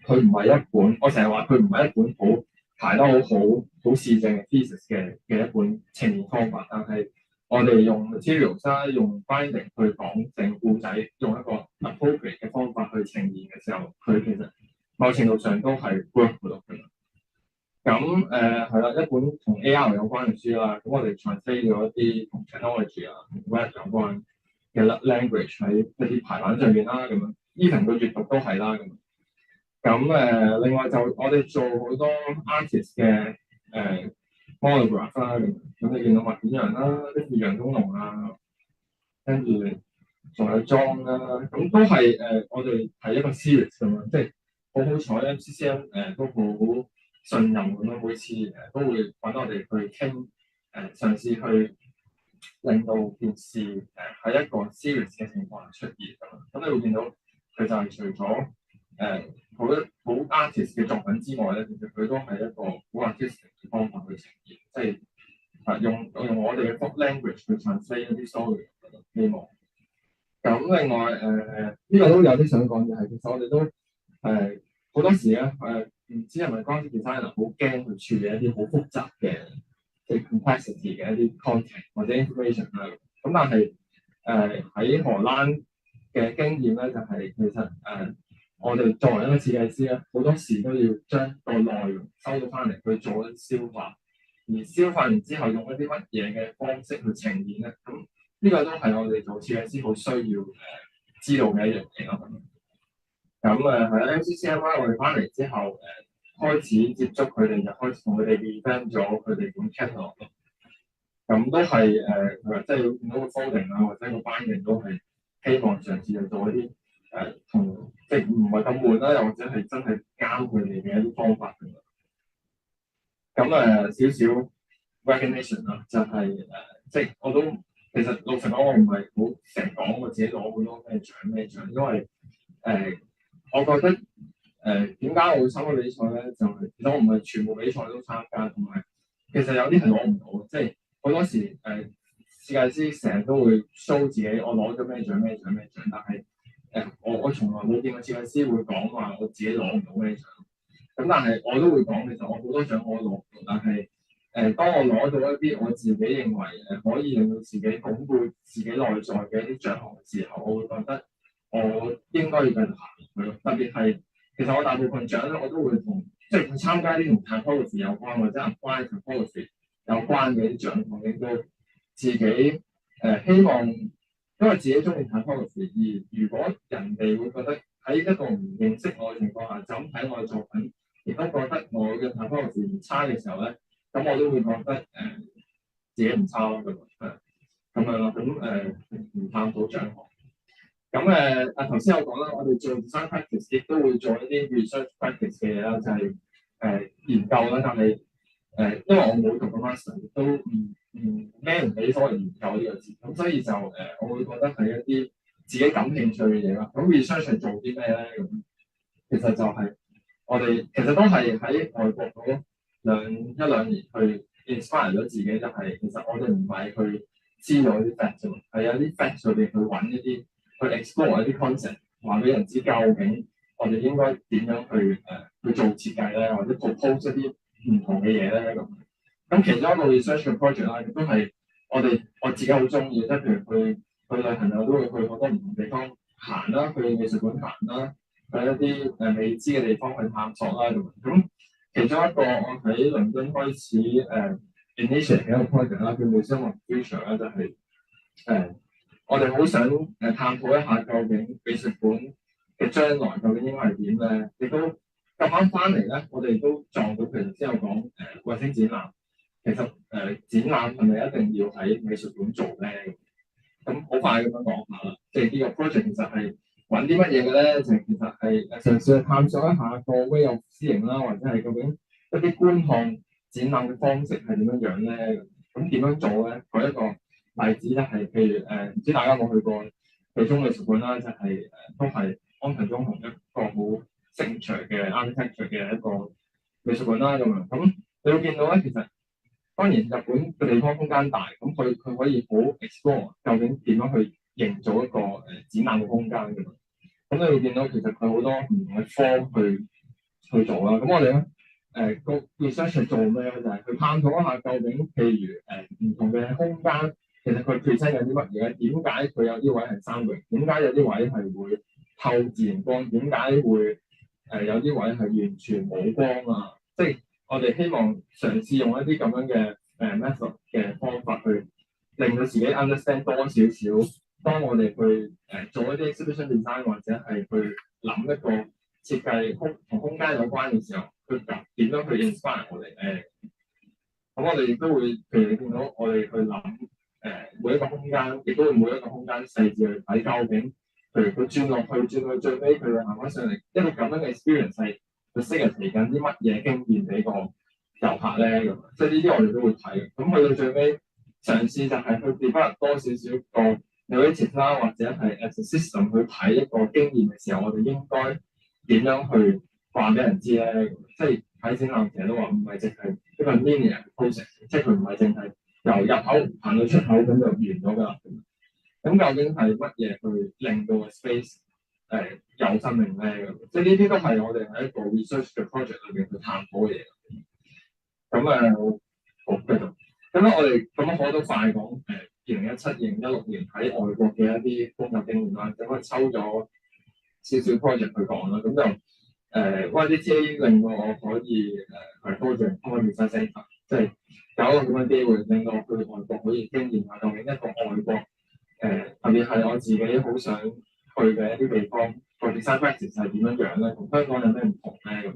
佢唔係一本，我成日話佢唔係一本好排得好市正嘅 thesis 嘅一本呈現方法，但係我哋用 materials 啦，用 binding 去講成故仔，用一個 appropriate 嘅方法去呈現嘅時候，佢其實某程度上都係 work 到嘅。咁係啦，一本同 AR 有關嘅書啦，咁我哋 translate 咗一啲同 technology 啊、同 web 有關嘅 language 喺一啲排版上面啦，咁樣 even 個閱讀都係啦，咁。咁另外就我哋做好多 artist 嘅monograph 啦，咁你見到麥片羊啦，跟住楊宗龍啊，跟住仲有莊啦，咁都係我哋係一個 series 咁樣，即係好彩 MCCM 都好信任咁樣，每次都會揾我哋去傾嘗試去令到件事喺一個 series 嘅情況下出現咁你會見到佢就係除咗好 artist 嘅作品之外咧，其實佢都係一個好 artistic 嘅方法去呈現，即係用我哋嘅 folk language 去 translate 一啲 story，希望。咁另外呢個都有啲想講嘅係，其實我哋都好多時咧唔知係咪嗰啲 designer 好驚去處理一啲好複雜嘅即係 complexity 嘅一啲 content 或者 information 啦。咁但係喺荷蘭嘅經驗咧，就係其實我哋作為一個設計師咧，好多時都要將個內容收到翻嚟去做一啲消化，而消化完之後用一啲乜嘢嘅方式去呈現咧，咁呢個都係我哋做設計師好需要知道嘅一樣嘢咯。咁係啦 ，MCCMI 我哋翻嚟之後開始接觸佢哋，就開始同佢哋 revamp 咗佢哋本 catalog 咯。咁都係即係見到個 folding 啊，或者個 binding 都係希望嘗試去做一啲同即係唔係咁悶啦，又或者係真係啱佢哋嘅一啲方法嘅。咁少少 recognition 啦，就係即係我都其實老實講，我唔係好成日講我自己攞好多咩獎，因為我覺得點解我會參加比賽咧？就係其實我唔係全部比賽都參加，同埋其實有啲係攞唔到，即係好多時設計師成日都會 show 自己我攞咗咩獎，但係我從來冇見過設計師會講話我自己攞唔到咩獎。咁但係我都會講，其實我好多獎我攞唔到，但係當我攞到一啲我自己認為可以令到自己鞏固自己內在嘅一啲獎項嘅時候，我會覺得我應該要繼續行落去咯。特別係其實我大部分獎咧，我都會同即係去參加啲同 typography 有關或者 apply typography 有關嘅啲獎項，令到自己希望，因為自己中意 typography，而如果人哋會覺得喺一個唔認識我嘅情況下，就咁睇我嘅作品，亦都覺得我嘅 typography 唔差嘅時候咧，咁我都會覺得自己唔差咯，咁樣咯，咁唔探討獎項。咁頭先有講啦，我哋做 design practice 亦都會做一啲 research practice 嘅嘢啦，就係研究啦。但係因為我冇讀過 master，亦都孭唔起所謂研究呢個字，咁所以就我會覺得係一啲自己感興趣嘅嘢啦。咁 research 係做啲咩咧？咁其實就係我哋其實都係喺外國嗰一兩年去 inspire 咗自己，就係其實我哋唔係去知道啲 fact 啫，係有啲 fact 裏邊去揾一啲去 explore 一啲 concept，話俾人知究竟我哋應該點樣去做設計咧，或者 propose 一啲唔同嘅嘢咧咁。咁其中一個 research 嘅 project 啦，亦都係我自己好中意，即係譬如去旅行啊，都會去好多唔同地方行啦，去美術館行啦，去一啲未知嘅地方去探索啦咁。咁其中一個我喺倫敦開始initiate 嘅一個 project 啦，叫 Museum of Future 啦，就係我哋好想探討一下究竟美術館嘅將來究竟應該係點咧？亦都咁啱翻嚟咧，我哋都撞到佢頭先有講衛星展覽。其實展覽係咪一定要喺美術館做咧？咁好快咁樣講下啦，即係呢個 project 其實係揾啲乜嘢嘅咧？就其實係嘗試去探索一下個 way of seeing啦，或者係究竟一啲觀看展覽嘅方式係點樣樣咧？咁點樣做咧？舉一個例子就係譬如唔知大家有冇去過北中美術館啦，就係都係安藤忠雄一個好 signature 嘅 architecture 嘅一個美術館啦咁樣。咁你會見到咧，其實當然日本嘅地方空間大，咁佢可以好 explore 究竟點樣去營造一個展覽嘅空間㗎嘛。咁你會見到其實佢好多唔同嘅方去做啦。咁我哋咧個 research 做咩咧？就係去探討一下究竟譬如唔同嘅空間，其實佢 present 有啲乜嘢？點解佢有啲位係三維？點解有啲位係會透自然光？點解會有啲位係完全冇光啊？即係我哋希望嘗試用一啲咁樣嘅method 嘅方法去令到自己 understand 多少少。當我哋去做一啲 exhibition design 或者係去諗一個設計同空間有關嘅時候，去點樣去 inspire 我哋咁我哋亦都會，譬如你見到我哋去諗每一個空間，亦都會每一個空間細緻去睇究竟，譬如佢轉落去最尾，佢行翻上嚟一個咁樣嘅 experience 係佢適日提緊啲乜嘢經驗俾個遊客咧咁，即係呢啲我哋都會睇。咁去到最尾嘗試就係去 develop 多少少個 narrative 啦，或者係 as a system 去睇一個經驗嘅時候，我哋應該點樣去話俾人知咧？即係喺展覽其實都話唔係淨係一個 linear process，即係佢唔係淨係由入口行到出口咁就完咗㗎啦。咁究竟係乜嘢去令到個 space 有生命咧？即係呢啲都係我哋喺一個 research 嘅 project 裏邊去探討嘅嘢。咁好繼續。咁咧我哋咁我都快講2017、2016年喺外國嘅一啲工作經驗啦。咁我抽咗少少 project 去講啦。咁就YDTA 令到我可以係多謝 Common Design Centre，即係有一個咁嘅機會令到我去外國可以經驗下究竟一個外國特別係我自己好想去嘅一啲地方個 design practice 係點樣樣咧，同香港有咩唔同咧咁。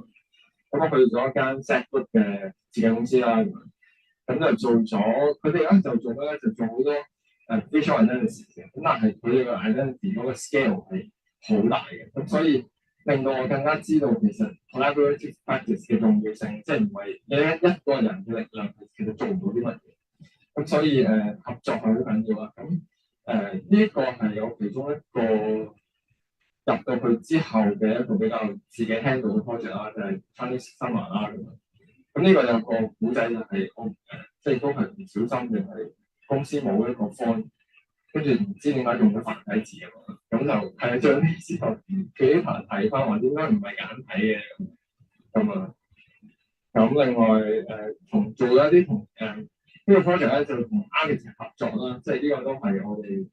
咁我去咗一間 Setwood 嘅設計公司啦，咁就做咗佢哋咧就做咩咧？就做好多visual identity 嘅，咁但係佢哋個 identity 嗰個 scale 係好大嘅，咁所以令到我更加知道其實 collaborative practice 嘅重要性，即係唔係你一個人嘅力量其實做唔到啲乜嘢，咁所以合作係好緊要啦。咁呢一個係我其中一個入到去之後嘅一個比較自己 handle 嘅 project 啦，就係 Chinese Summer 啦咁樣。咁呢個有個古仔就係我即係都係唔小心定係公司冇一個 font，跟住唔知點解用咗繁體字啊嘛，咁就係將啲時候佢啲朋友睇翻話點解唔係簡體嘅咁啊。咁另外同做咗一啲同呢個 project 咧就同 architect 合作啦，即係呢個都係我哋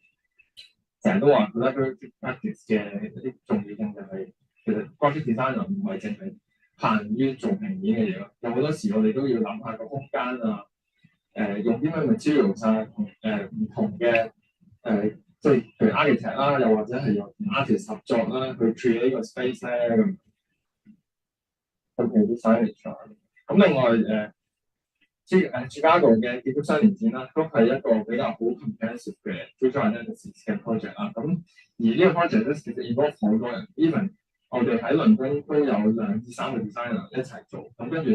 成日都話 collaborative practice 嘅一啲重要性就係、是、其實 graphic designer 唔係淨係限於做平面嘅嘢咯，有好多時我哋都要諗下個空間啊，用啲咩 materials 啊，同唔同嘅即係譬如 architect 啦，又或者係由 artist 合作啦，去 create 個 space 咧咁。咁譬如啲 signage 啊，咁另外Chicago 嘅建築雙年展啦，都係一個比較好 comprehensive 嘅 visual identity 嘅 project 啦。咁而呢個 project 咧，其實 involve 好多人 ，even 我哋喺倫敦都有2至3個 designer 一齊做，咁跟住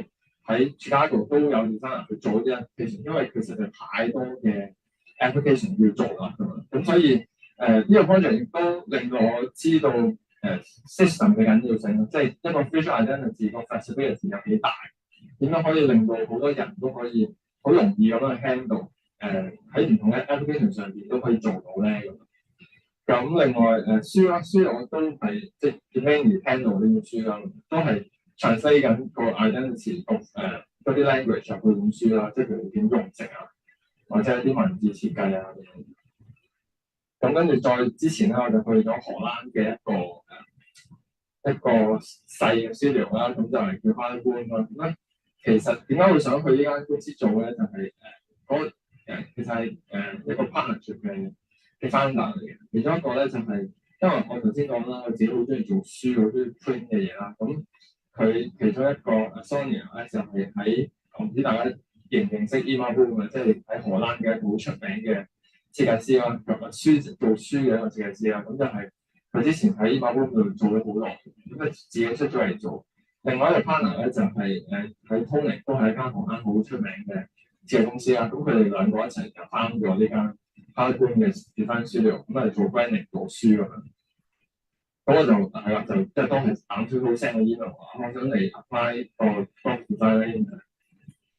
喺 Chicago 都有 designer 去做啲 application，因為其實就太多嘅 application 要做啦，咁所以呢個 project 亦都令到我知道system 嘅緊要性，即係一個 visual identity 個 flexibility 有幾大。點樣可以令到好多人都可以好容易咁樣去 handle 喺唔同嘅 application 上邊都可以做到咧咁。咁另外書啦，書我都係即係 mainly handle 呢本書啦，都係詳細緊個 identity 嗰啲 language 入去本書啦，即係譬如點用值啊，或者一啲文字設計啊咁樣。咁跟住再之前咧，我就去咗荷蘭嘅一個細嘅 studio 啦，咁就係叫 Harlequin 啦。咁咧其實點解會想去呢間公司做咧？就係其實係一個 partnership 嘅 founder 嚟嘅。其中一個咧就係、是、因為我頭先講啦，我自己好中意做書，好中意 print 嘅嘢啦。咁佢其中一個 Sonia 咧就係喺我唔知大家認唔認識 Imaboom 啊，即係喺荷蘭嘅一個好出名嘅設計師啦，做書嘅一個設計師啦。咁就係佢之前喺 Imaboom 度做咗好耐，咁佢自己出咗嚟做。另外一個 partner 咧就係喺 Tonic 都係一間荷蘭好出名嘅設計公司啦。咁佢哋兩個一齊就翻咗呢間 Harlequin 嘅 design studio，咁係做 branding 做書咁樣。咁我就係啦，就即係當係打少少聲嘅 email 話，我想嚟 apply 個 design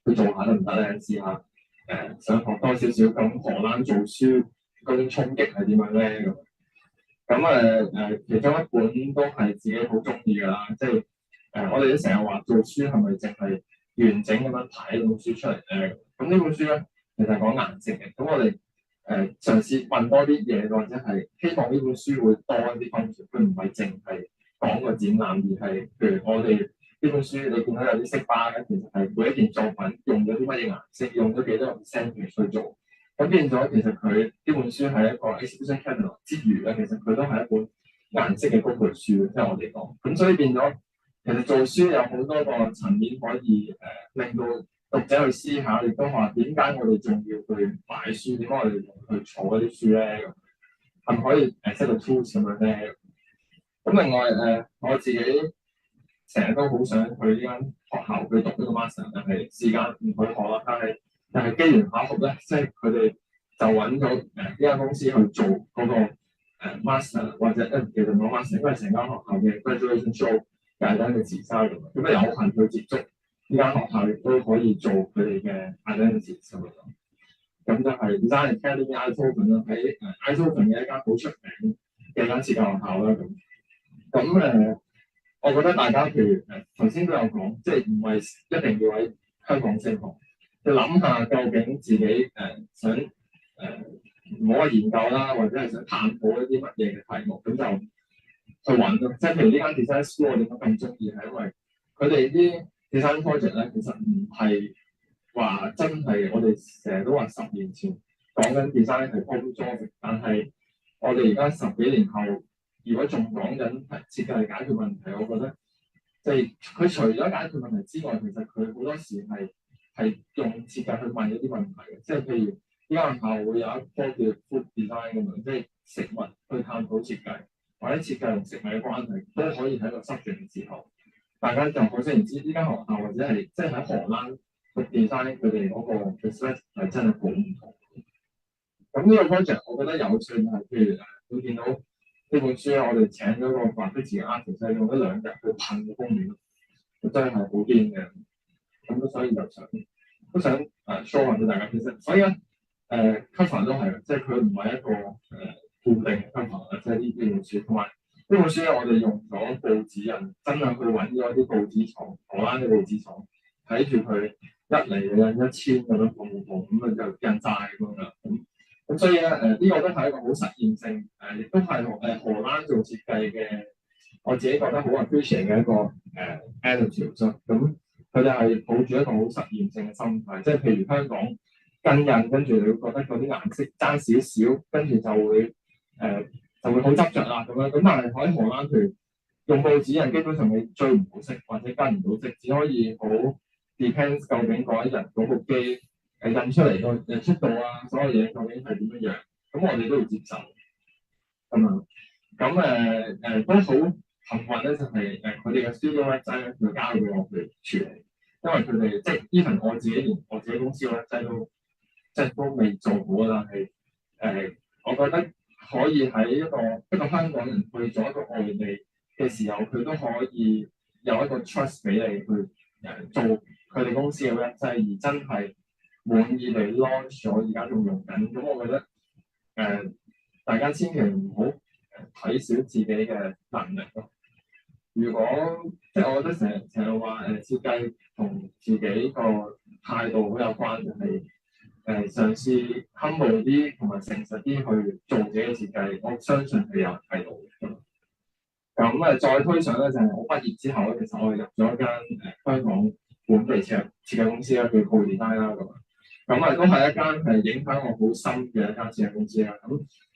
去做下得唔得咧？試下想學多少少咁荷蘭做書嗰種衝擊係點樣咧咁。咁其中一本都係自己好中意㗎啦，即係。我哋都成日話做書係咪淨係完整咁樣排一本書出嚟咧？咁呢本書咧其實講顏色嘅。咁我哋嘗試問多啲嘢，或者係希望呢本書會多一啲 function。佢唔係淨係講個展覽，而係譬如我哋本書你見到有啲色巴嘅，其實係每一件作品用咗啲乜嘢顏色，用咗幾多個 percentage 去做。咁變咗其實佢呢本書係一個 exhibition catalog 之餘咧，其實佢都係一本顏色嘅工具書，即係我哋講。咁所以變咗，其實做書有好多個層面可以令到讀者去思考，亦都話點解我哋仲要去買書？點解我哋要去儲嗰啲書咧？係咪可以set 到 tools 咁樣咧？咁另外我自己成日都好想去呢間學校去讀呢個 master，但係時間唔許可啦。但係機緣巧合咧，即係佢哋就揾咗呢間公司去做嗰個master 或者其實冇 master，因為成間學校嘅 graduation show 簡單嘅自修咁啊，有幸去接觸呢間學校，亦都可以做佢哋嘅 identity 咁樣。咁就係 Design Academy Eindhoven 啦，喺Eindhoven 嘅一間好出名嘅一間設計學校啦。咁我覺得大家譬如頭先都有講，即係唔係一定要喺香港升學，你諗下究竟自己想唔好話研究啦，或者係想探討一啲乜嘢嘅題目，咁就去揾咯。即係譬如呢間 design school 我哋都咁中意，係因為佢哋啲 design project 咧，其實唔係話真係我哋成日都話10年前講緊 design 係 problem solving，但係我哋而家10幾年後，如果仲講緊設計解決問題，我覺得即係佢除咗解決問題之外，其實佢好多時係用設計去問一啲問題嘅。即係譬如呢間學校會有一科叫 food design 咁樣，即係食物去探討設計，或者設計同食物嘅關係都可以喺個 subject 嘅時候，大家就可想而知呢間學校或者係即係喺荷蘭讀 design 佢哋嗰個 perspective 係真係好唔同。咁呢個 project 我覺得有趣係，譬如會見到呢本書咧，我哋請咗個畫筆字嘅 artist 用咗2日去噴個封面，真係好癲嘅。咁所以就想show 下俾大家其實，所以咧cover 都係，即係佢唔係一個固定嘅 cover 啦，即係呢本書。同埋呢本書咧，我哋用咗報紙印，真係去揾咗啲報紙廠，荷蘭嘅報紙廠，睇住佢一嚟就印1000咁樣，咁啊就印晒咁樣。咁所以咧呢個都係一個好實驗性亦都係荷蘭做設計嘅，我自己覺得好 appreciate 嘅一個attitude。咁佢哋係抱住一個好實驗性嘅心態，即係譬如香港跟印，跟住你會覺得嗰啲顏色爭少少，跟住就會好執着啦咁樣。咁但係喺荷蘭，譬如用報紙印，基本上你追唔到色或者跟唔到色，只可以好 depends 究竟嗰一日嗰部機印出嚟個速度啊，所有嘢究竟係點樣樣，咁我哋都要接受咁啊。咁都好幸運咧，就係佢哋嘅 studio website 佢交俾我去處理，因為佢哋即係 even 我自己連我自己公司嘅 website 都即係都未做好啦，但係我覺得可以喺一個香港人去做一個外地嘅時候，佢都可以有一個 trust 俾你去做佢哋公司嘅 website，而真係滿意地 launch 咗，而家仲用緊。咁我覺得大家千祈唔好睇小自己嘅能力咯。如果即係我覺得成日話設計同自己個態度好有關，就係嘗試 humble 啲同埋誠實啲去做自己嘅設計，我相信係有人睇到嘅。咁再推上咧就係我畢業之後咧，其實我係入咗一間香港本地設計公司啦，叫 Co-Design 啦咁都係一間係影響我好深嘅一間設計公司啦。咁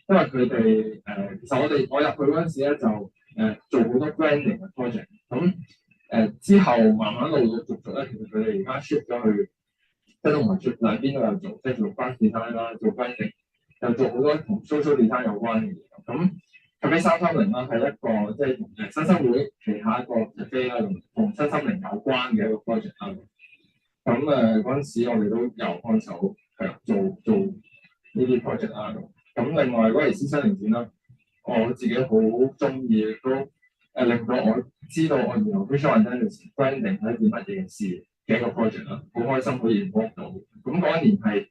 因為佢哋其實我入去嗰陣時咧就做好多 branding 嘅 project。咁之後慢慢陸陸續續咧，其實佢哋而家 shift 咗去，即係都唔係兩邊都有做，即係做 graphic design 啦，做 branding，又做好多同 social design 有關嘅嘢。咁咖啡330啦，係一個即係新生會旗下一個咖啡啦，同新心靈有關嘅一個 project 啦。咁嗰陣時我哋都有幫手做呢啲 project 啦。咁另外威尼斯新零展啦，我自己好中意，都令到我知道我原來 visual identity branding 係一件乜嘢事嘅一個 project 啦，好開心可以 work 到。咁嗰一年係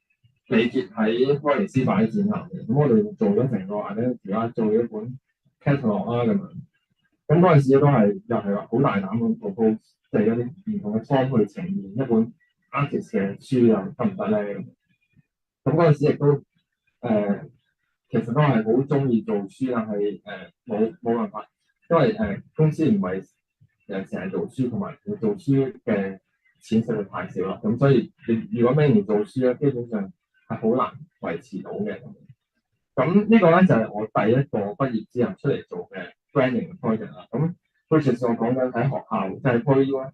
李傑喺威尼斯擺展覽嘅，咁我哋做咗成個 identity 啦，做咗一本 catalog 啦咁樣。咁嗰陣時都係又係話好大膽咁 propose，即係一啲唔同嘅 form 去呈現一本 artist 嘅書又得唔得咧？咁嗰陣時亦都其實都係好中意做書，但係冇辦法，因為公司唔係成日做書，同埋做書嘅錢實在太少啦。咁所以如果每年做書咧，基本上係好難維持到嘅。咁呢個咧就係我第一個畢業之後出嚟做嘅 branding project 啦。咁佢其實我講緊喺學校，即係 PolyU 咧，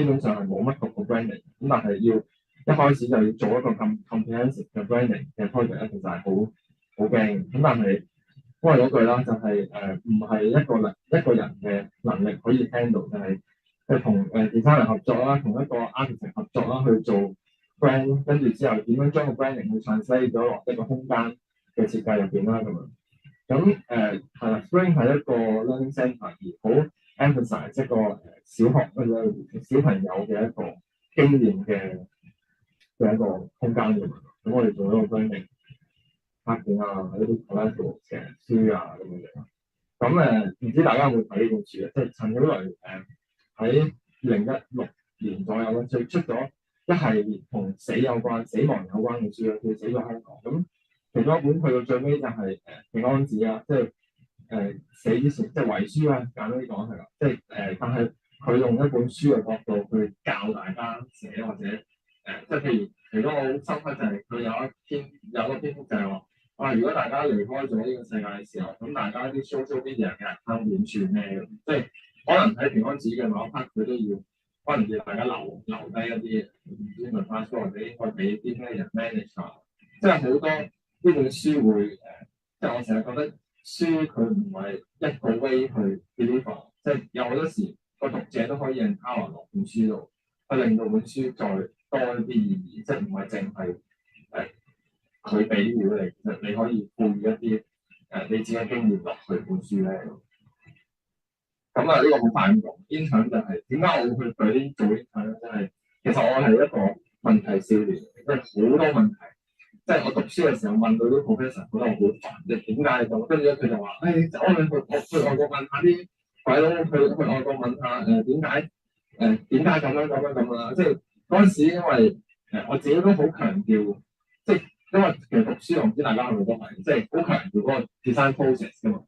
基本上係冇乜讀過 branding。咁但係要一開始就要做一個咁 comprehensive 嘅 branding 嘅 project 咧，其實係好驚。咁但係都係嗰句啦，就係唔係一個人嘅能力可以 handle，就係去同designer 合作啦，同一個 architect 合作啦，去做 brand，跟住之後點樣將個 branding 去 translate 咗落一個空間嘅設計入邊啦咁樣。咁係啦 Spring 係一個 learning centre，而好 emphasize 一個小學或者小朋友嘅一個經驗嘅一個空間咁樣。咁我哋做咗個 branding 拍片啊，一啲 collateral 嘅書啊咁樣。咁唔知大家有冇睇呢本書啊？即係陳曉雷喺2016年左右咧，就出咗一系列同死亡有關嘅書咧，叫死咗香港。咁其中一本去到最尾就係平安紙啊，即係死之前即係遺書啊，簡單啲講係啦。即係但係佢用一本書嘅角度去教大家寫或者即係譬如其中我好深刻就係佢有一篇幅就係話。如果大家離開咗呢個世界嘅時候，咁大家啲 social media 嘅 account 點算咧？即係可能喺平安紙嘅某一 part 佢都要，可能要大家留低一啲唔知問翻書，或者應該俾啲咩人 manage 啊。即係好多呢本書會即係我成日覺得書佢唔係一個 way 去 deliver，即係有好多時個讀者都可以 empower 落本書度，去令到本書再多一啲意義，即係唔係淨係佢俾料你，其實你可以賦予一啲你自己嘅經驗落去本書咧。咁呢個好快咁講。intern 就係點解我會去佢啲做 intern 咧？就係其實我係一個問題少年，即係好多問題。即係我讀書嘅時候問到啲 professor，覺得我好煩。你點解咁？跟住咧佢就話：我去外國問下啲鬼佬，去外國問下點解咁啊？即係嗰陣時，因為我自己都好強調，即係。因為其實讀書我唔知大家係咪都係，即係好強調嗰個 design process 㗎嘛，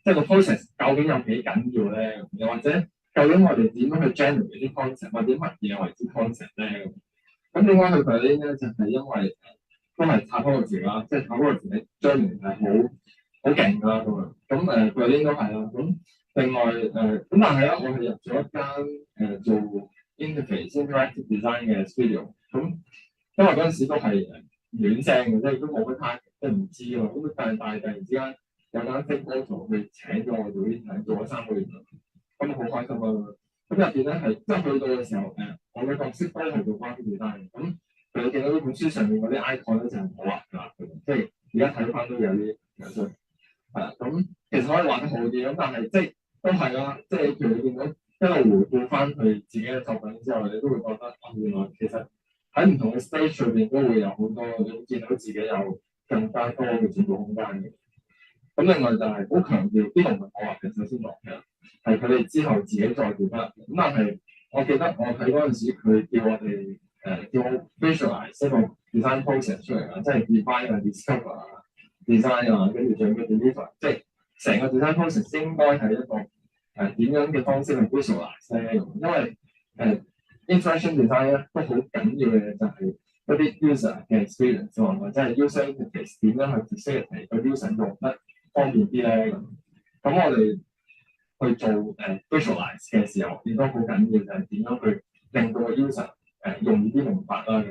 即係個 process 究竟有幾緊要咧？又或者究竟我哋點樣去 generate 啲 concept，或者乜嘢為之 concept 咧？咁點解去佢呢咧？就係因為都係插嗰個字啦，即係插嗰個字你將來係好勁啦咁樣。咁佢應該係啦。咁另外咁但係咧，我係入咗一間做 interface interactive design 嘅 studio。咁因為嗰陣時都係亂聲嘅，即係都冇乜 target，即係唔知喎。咁但係突然之間有間 fake auto 佢請咗我做呢啲，做咗3個月啦，咁好開心啊！咁入邊咧係即係去到嘅時候，我嘅角色都係做翻啲 design。咁佢見到呢本書上面嗰啲 icon 咧就係我畫㗎，即係而家睇翻都有啲有趣。係啦，咁其實可以畫得好啲，咁但係即係都係啦，即係譬如你見到一路回顧翻佢自己嘅作品之後，你都會覺得原來其實喺唔同嘅 stage 裏邊都會有好多，你見到自己有更加多嘅進步空間嘅。咁另外就係好強調啲同學我話嘅，首先講嘅係佢哋之後自己再調得。咁但係我記得我睇嗰陣時，佢叫我哋叫我 visualize 一個 design process 出嚟啦，即係 define 啊、discover 啊、design 啊，跟住最尾 deliver，即係成個 design process 應該係一個點樣嘅方式去 visualize 咧？因為interaction design 咧都好緊要嘅就係一啲 user 嘅 experience 啊，或者係 user interface 點樣去 facilitate 個 user 用得方便啲咧咁。咁我哋去做visualize 嘅時候，亦都好緊要就係點樣去令到個 user 容易啲明白啦。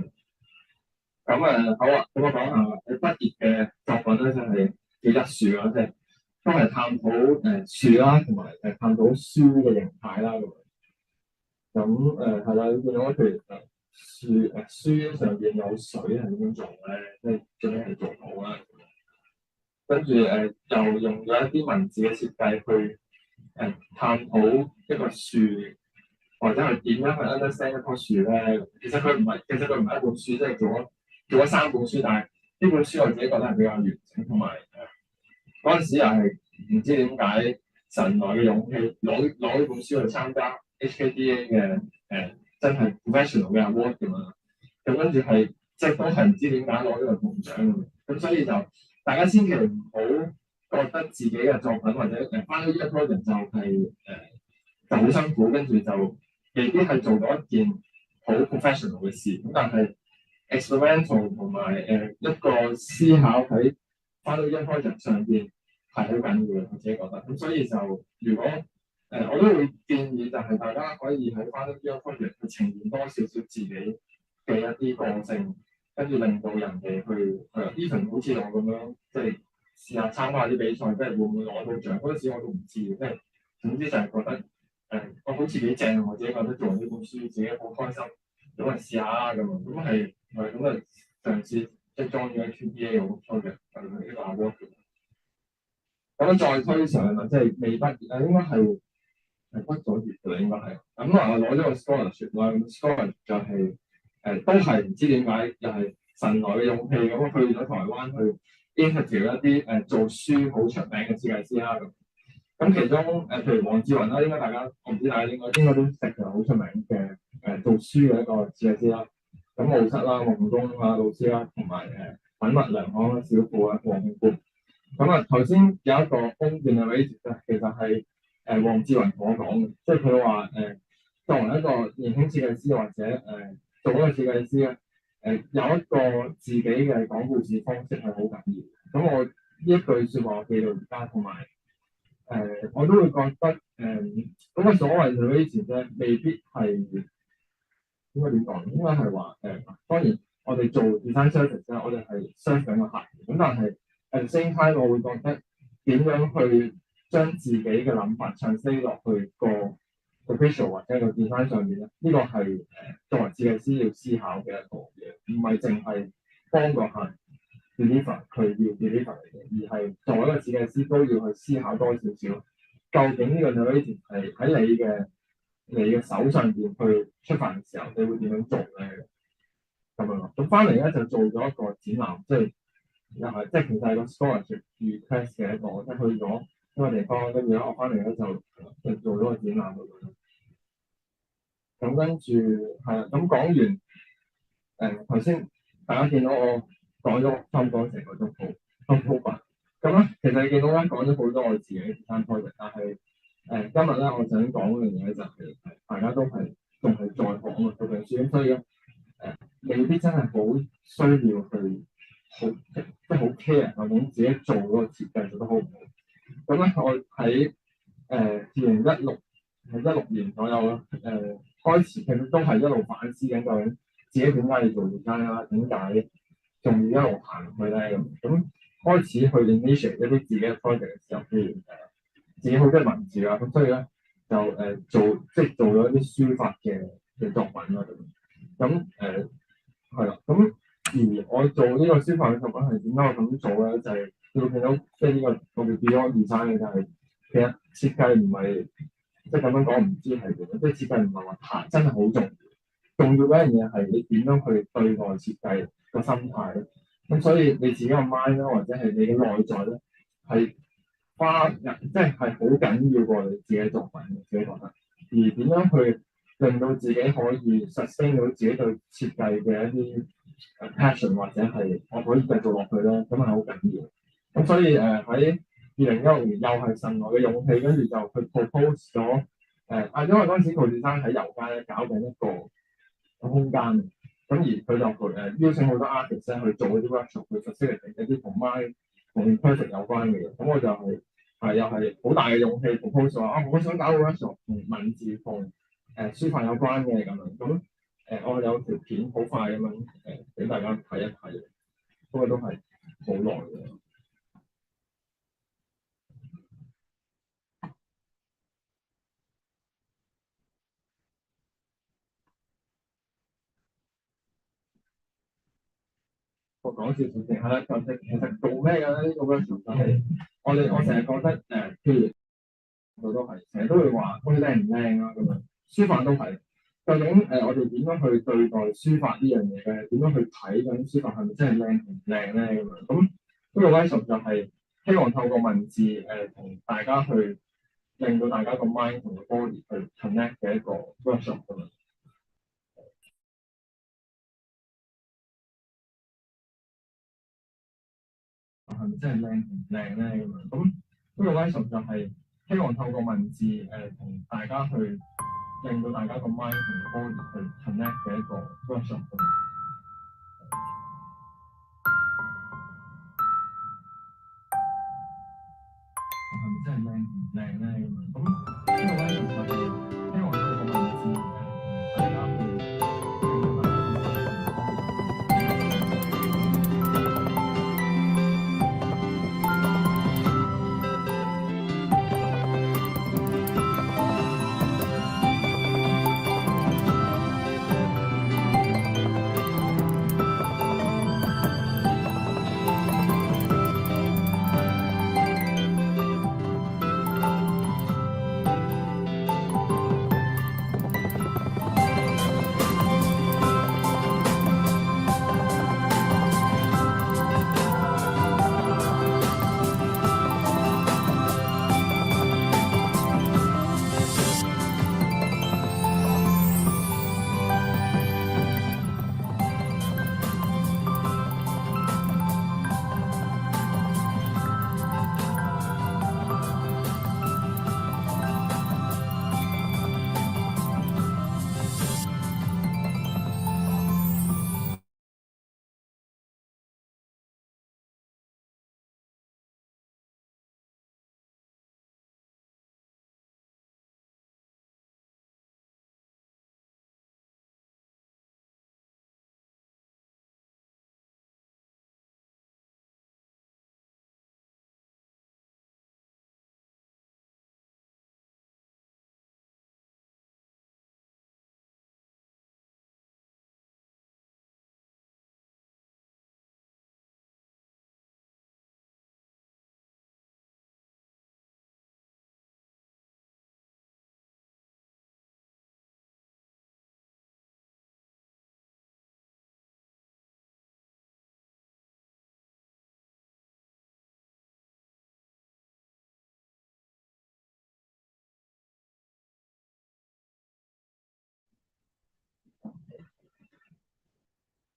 咁好啊，咁我講下我畢業嘅作品咧，就係叫一樹啦，即係都係探討樹啦，同埋探討書嘅形態啦咁。咁係啦，你見到譬如書上邊有水係點樣做咧？即係最尾係做到啦。跟住又用咗一啲文字嘅設計去探討一個樹，或者係點樣去 understand 一棵樹咧。其實佢唔係一本書，即係做咗3本書，但係呢本書我自己覺得係比較完整，同埋嗰陣時又係唔知點解神來嘅勇氣攞呢本書去參加 HKDA 嘅真係 professional 嘅 award 咁樣。咁跟住係即係都係唔知點解攞呢個銅獎咁，所以就大家千祈唔好覺得自己嘅作品或者翻到呢一 project 就就好辛苦，跟住就未必係做到一件好 professional 嘅事。咁但係 experimental 同埋一個思考喺 final year project 上邊係好緊要嘅，我自己覺得。咁所以就如果我都會建議就係大家可以喺 final year project 去呈現多少少自己嘅一啲個性，跟住令到人哋去even 好似我咁樣，即係試下參加啲比賽，即係會唔會攞到獎？嗰陣時我都唔知嘅，即係總之就係覺得我好似幾正，我自己覺得做呢本書自己好開心，咁啊試下啦咁啊，咁係咁啊嘗試即係 join 咗 QBA 好 project 呢個 award。咁樣再推上啦，即係未畢業應該係畢咗業嘅啦，應該係。咁攞咗個 scholarship 啦，咁 scholarship 就係都係唔知點解，又係神來嘅勇氣咁去咗台灣去 interview 一啲做書好出名嘅設計師啦咁。咁其中譬如黃志雲啦，應該大家我唔知大家應該都識嘅，好出名嘅做書嘅一個設計師啦。咁奧室啦、夢工啊老師啦，同埋品物良行啦、小富啊、黃永官。咁頭先有一個 own generative 咧，其實係黃志雲同我講嘅，即係佢話作為一個年輕設計師或者做一個設計師咧，有一個自己嘅講故事方式係好緊要。咁我呢一句説話我記到而家，同埋我都會覺得嗰個所謂 generative 咧，未必係應該點講？應該係話當然我哋做 design service 咧，我哋係 serve 緊個客人，咁但係same time 我會覺得點樣去將自己嘅諗法 translate 落去個 visual 或者個 design 上面咧，呢個係作為設計師要思考嘅一個嘢，唔係淨係幫個客 deliver 佢要 deliver 嚟嘅，而係作為一個設計師都要去思考多少少，究竟呢個 narrative 係喺你嘅手上邊去出發嘅時候，你會點樣做咧？咁樣咯，咁翻嚟咧就做咗一個展覽，即係。又係，即係其實係個 scholarship request 嘅一個，即係去咗一個地方，跟住咧我翻嚟咧就做咗個展覽咁樣。咁跟住係啦，咁講完頭先大家見到我講咗差唔多成個鐘鋪吧。咁咧其實你見到咧講咗好多我自己嘅 design project，但係今日咧我想講嗰樣嘢就係大家都係仲係在學啊嘛，讀緊書，咁所以咧未必真係好需要去。好即係好 care 究竟自己做嗰個設計做得好唔好？咁咧我喺2016年左右啦，開始其實都係一路反思緊究竟自己點解要做 design 啦，點解仲要一路行落去咧咁開始去 initiate 一啲自己嘅 project 嘅時候，譬如自己好中意文字啊，咁所以咧就做咗一啲書法嘅作品啦咁係啦咁。而我做呢個書法嘅作品係點解我咁做咧？就係你會見到即係呢個我哋 Beyond Design 嘅就係其實設計唔係即係咁樣講唔知係點，即係設計唔係話太真係好重要。重要嘅一樣嘢係你點樣去對待設計個心態咧。咁所以你自己個 mind 咧，或者係你嘅內在咧，係即係好緊要過你自己作品嘅自己覺得。而點樣去令到自己可以 sustain 到自己對設計嘅一啲passion 或者係我可以繼續落去咧，咁係好緊要。咁所以喺2016年又係神來嘅勇氣，跟住就去 propose 咗因為嗰陣時陶傑生喺油街咧搞緊一個空間，咁而佢就邀請好多 artist 去做嗰啲 workshop，去 facilitate 一啲同 mind 同 project 有關嘅嘢。咁我就又係好大嘅勇氣 propose 話我想搞個 workshop 同文字同書法有關嘅咁樣咁。我有條片好快咁樣俾大家睇一睇，不過都係好耐嘅。我講少少先，係啦，其實做咩嘅咧？呢個 workshop 就係我成日覺得譬如佢都係成日都會話佢靚唔靚啊咁樣，書法都係。究竟我哋點樣去對待書法呢樣嘢咧？點樣去睇緊書法係咪真係靚唔靚咧？咁樣咁呢個 workshop 就係希望透過文字同大家去令到大家個 mind 同個 body 去 connect 嘅一個 workshop 咁樣。係咪真係靚唔靚咧？咁樣咁呢個 workshop 就係希望透過文字同大家去令到大家個 mind 同 body 去 connect 嘅一個 workshop。係咪真係靚唔靚咧？咁呢個咧其實係希望透過文字大家去令到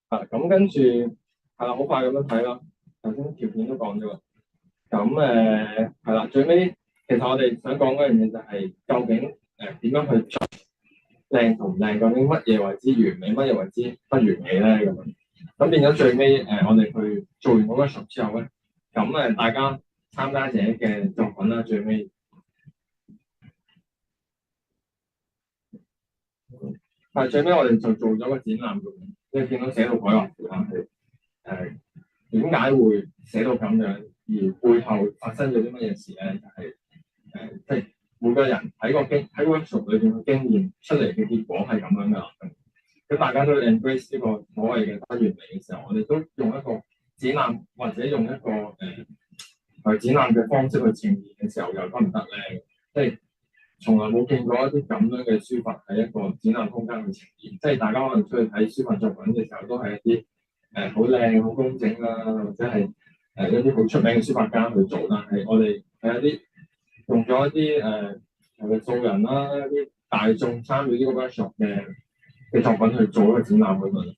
大家咁跟住係啦，好快咁樣睇啦。頭先條片都講咗啦。咁係啦，最尾其實我哋想講嗰樣嘢就係究竟點樣去做靚同唔靚？究竟乜嘢為之完美，乜嘢為之不完美咧？咁樣咁變咗最尾我哋去做完嗰個 workshop 之後咧，咁大家參加者嘅作品啦，最尾最尾我哋就做咗個展覽咁樣，即係見到寫到鬼畫符啊，係點解會寫到咁樣？而背後發生咗啲乜嘢事咧？就係即係每個人喺喺 workshop 裏邊嘅經驗出嚟嘅結果係咁樣噶啦。咁大家都 embrace 呢個所謂嘅不完美嘅時候，我哋都用一個展覽或者用一個展覽嘅方式去呈現嘅時候，又得唔得咧？即係從來冇見過一啲咁樣嘅書法喺一個展覽空間去呈現。即係大家可能出去睇書法作品嘅時候，都係一啲好靚、好工整啦，或者係一啲好出名嘅書法家去做。但係我哋係一啲用咗一啲素人啦、一啲大眾參與呢個 workshop 嘅作品去做一個展覽咁樣。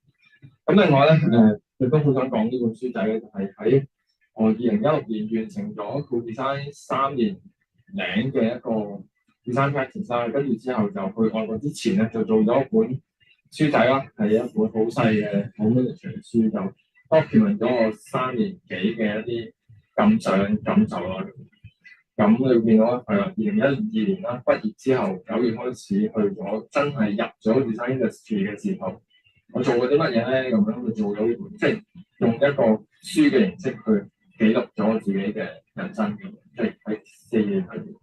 咁另外咧亦都好想講呢本書仔咧，就係喺我2016年完成咗 Co-Design 3年零嘅一個 design practice 啦，跟住之後就去外國之前咧，就做咗一本書仔啦，係一本好細嘅好 miniature 嘅書，就 document 咗我3年幾嘅一啲感想感受啦。咁你會見到係啦，2012年啦，畢業之後9月開始去咗，真係入咗 design industry 嘅時候，我做過啲乜嘢咧？咁樣去做咗呢本，即係用一個書嘅形式去記錄咗我自己嘅人生嘅，即係喺4年裏面。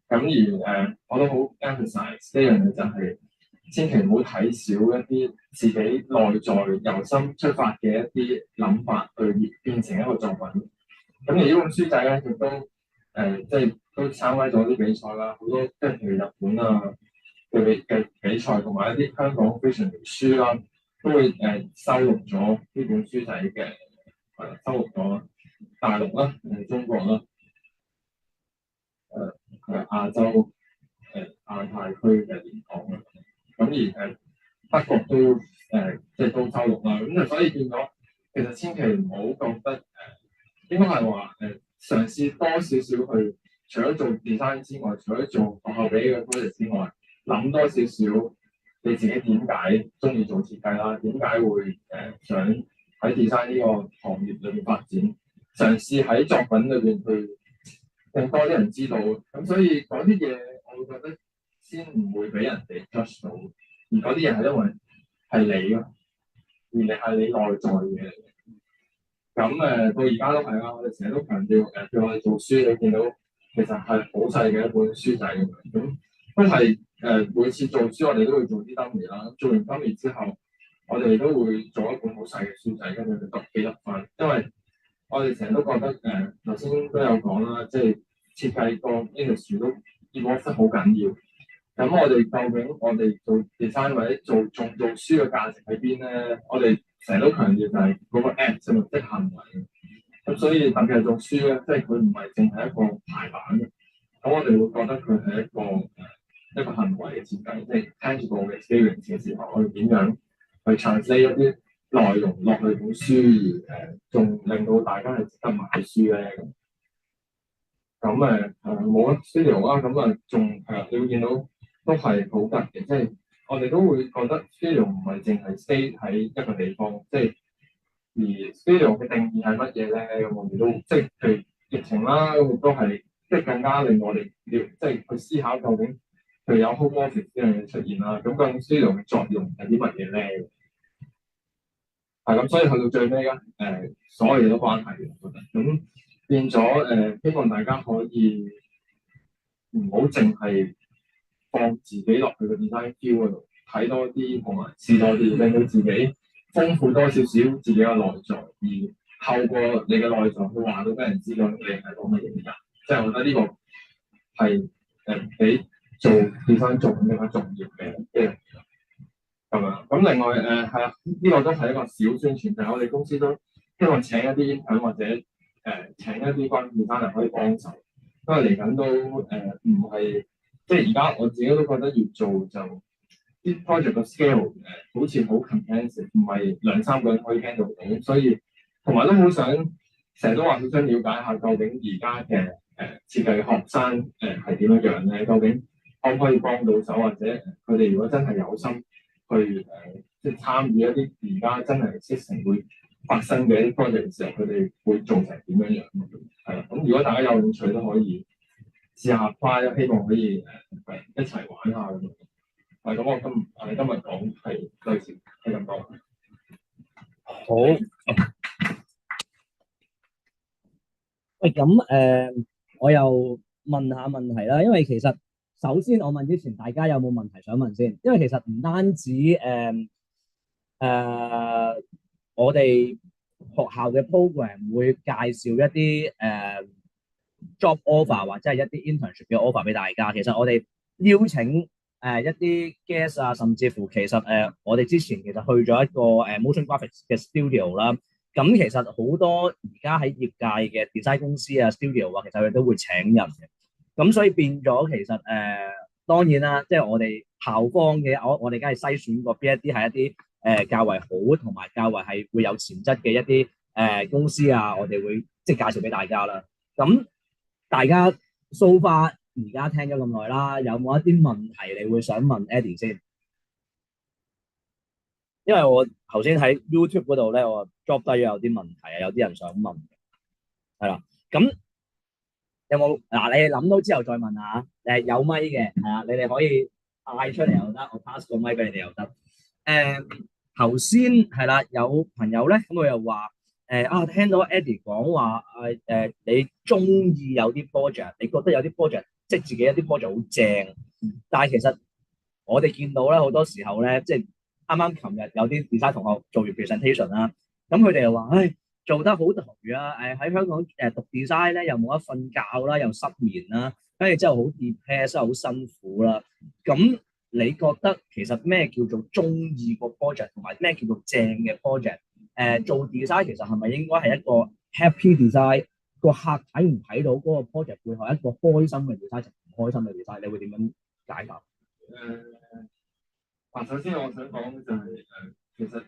咁而我都好 emphasize 呢樣嘢，就係千祈唔好睇少一啲自己內在由心出發嘅一啲諗法，去變成一個作品。咁而呢本書仔咧，亦都即係都參加咗啲比賽啦，好多即係譬如日本啊嘅比賽，同埋一啲香港非常之書啦，都會收錄咗呢本書仔嘅收錄咗大陸啦、中國啦、亞洲亞太區嘅年檔啦。咁而德國都即係都收錄啦。咁就所以變咗，其實千祈唔好覺得應該係話嘗試多少少去除咗做 design 之外，除咗做學校俾嘅 project 之外，諗多少少你自己點解中意做設計啦？點解會想喺 design 呢個行業裏邊發展？嘗試喺作品裏邊去令多啲人知道。咁所以嗰啲嘢，我會覺得先唔會俾人哋 judge 到，而嗰啲嘢係因為係你咯，而你係你內在嘅嘢嚟嘅。咁到而家都係啦，我哋成日都強調譬如我哋做書，你見到其實係好細嘅一本書仔咁樣，咁都係每次做書我哋都會做啲 dummy 啦，做完 dummy 之後，我哋都會做一本好細嘅書仔，跟住就讀記錄翻，因為我哋成日都覺得頭先都有講啦，即係設計個 industry 都 evolve 得好緊要。咁我哋究竟我哋做 design 或者做書嘅價值喺邊咧？我哋成日都強調就係嗰個 act 即係行為。咁所以特別係做書咧，即係佢唔係淨係一個排版嘅。咁我哋會覺得佢係一個行為嘅設計，即係 tangible 嘅 experience 嘅時候，我哋點樣去 translate 一啲內容落去本書，仲令到大家係值得買書咧。咁冇啦 studio 啦，咁仲你會見到都係好得嘅，即係我哋都會覺得 studio 唔係淨係 stay 喺一個地方，即係而 studio 嘅定義係乜嘢咧？咁我哋都即係譬如疫情啦，咁亦都係即係更加令我哋要即係去思考究竟譬如有 home office 呢樣嘢出現啦，咁究竟 studio 嘅作用係啲乜嘢咧？係咁，所以去到最尾咧，所有嘢都關係嘅，我覺得咁變咗希望大家可以唔好淨係放自己落去個 design feel 嗰度，睇多啲同埋試多啲，令到自己豐富多少少自己嘅內在，而透過你嘅內在去話到俾人知道你係講乜嘢嘅人。即係我覺得呢個係比做 design 做更加重要嘅一樣嘢。咁樣咁另外係啦，呢個都係一個小宣傳，就係我哋公司都希望請一啲 intern 或者請一啲關於 designer 可以幫手，因為嚟緊都唔係即係而家我自己都覺得越做就啲 project 個 scale 好似好 comprehensive，唔係兩三個人可以 handle 到，所以同埋都好想成日都話好想了解下究竟而家嘅設計學生係點樣樣咧？究竟可唔可以幫到手，或者佢哋如果真係有心去即係參與一啲而家真係 system 會發生嘅一啲 project 嘅時候，佢哋會做成點樣樣？係啦，咁如果大家有興趣都可以試下 apply，希望可以一齊玩下咁樣。係咁，我今日講係類似係咁多。好。喂，咁我又問下問題啦，因為其實首先我問之前，大家有冇問題想問先？因為其實唔單止我哋學校嘅 program 會介紹一啲job offer 或者係一啲 internship 嘅 offer 俾大家。其實我哋邀請一啲 guest 啊，甚至乎其實我哋之前其實去咗一個motion graphics 嘅 studio 啦。咁其實好多而家喺業界嘅 design 公司啊、studio 啊，其實佢哋都會請人嘅。咁所以變咗其實當然啦，即係我哋校方嘅我哋梗係篩選過邊一啲係一啲較為好同埋較為係會有潛質嘅一啲公司啊，我哋會即係介紹俾大家啦。咁大家 so far 而家聽咗咁耐啦，有冇一啲問題你會想問 Eddie 先？因為我頭先喺 YouTube 嗰度咧，我 drop 低咗有啲問題啊，有啲人想問，係啦。咁有冇嗱？你哋諗到之後再問下，有咪嘅係啊，你哋可以嗌出嚟又得，我 pass 個咪俾你哋又得。頭先係啦，有朋友咧咁佢又話聽到 Eddie 講話你中意有啲 project，你覺得有啲 project 即係自己有啲 project 好正，但係其實我哋見到咧好多時候咧，即係啱啱琴日有啲 design 同學做完 presentation 啦，咁佢哋又話做得好頹啊！喺香港讀 design 咧又冇得瞓覺啦，又失眠啦，跟住之後好 depress 好辛苦啦。咁你覺得其實咩叫做中意個 project，同埋咩叫做正嘅 project？做 design 其實係咪應該係一個 happy design？個客睇唔睇到嗰個 project 背後一個開心嘅 design，定唔開心嘅 design？你會點樣解答？首先我想講就係其實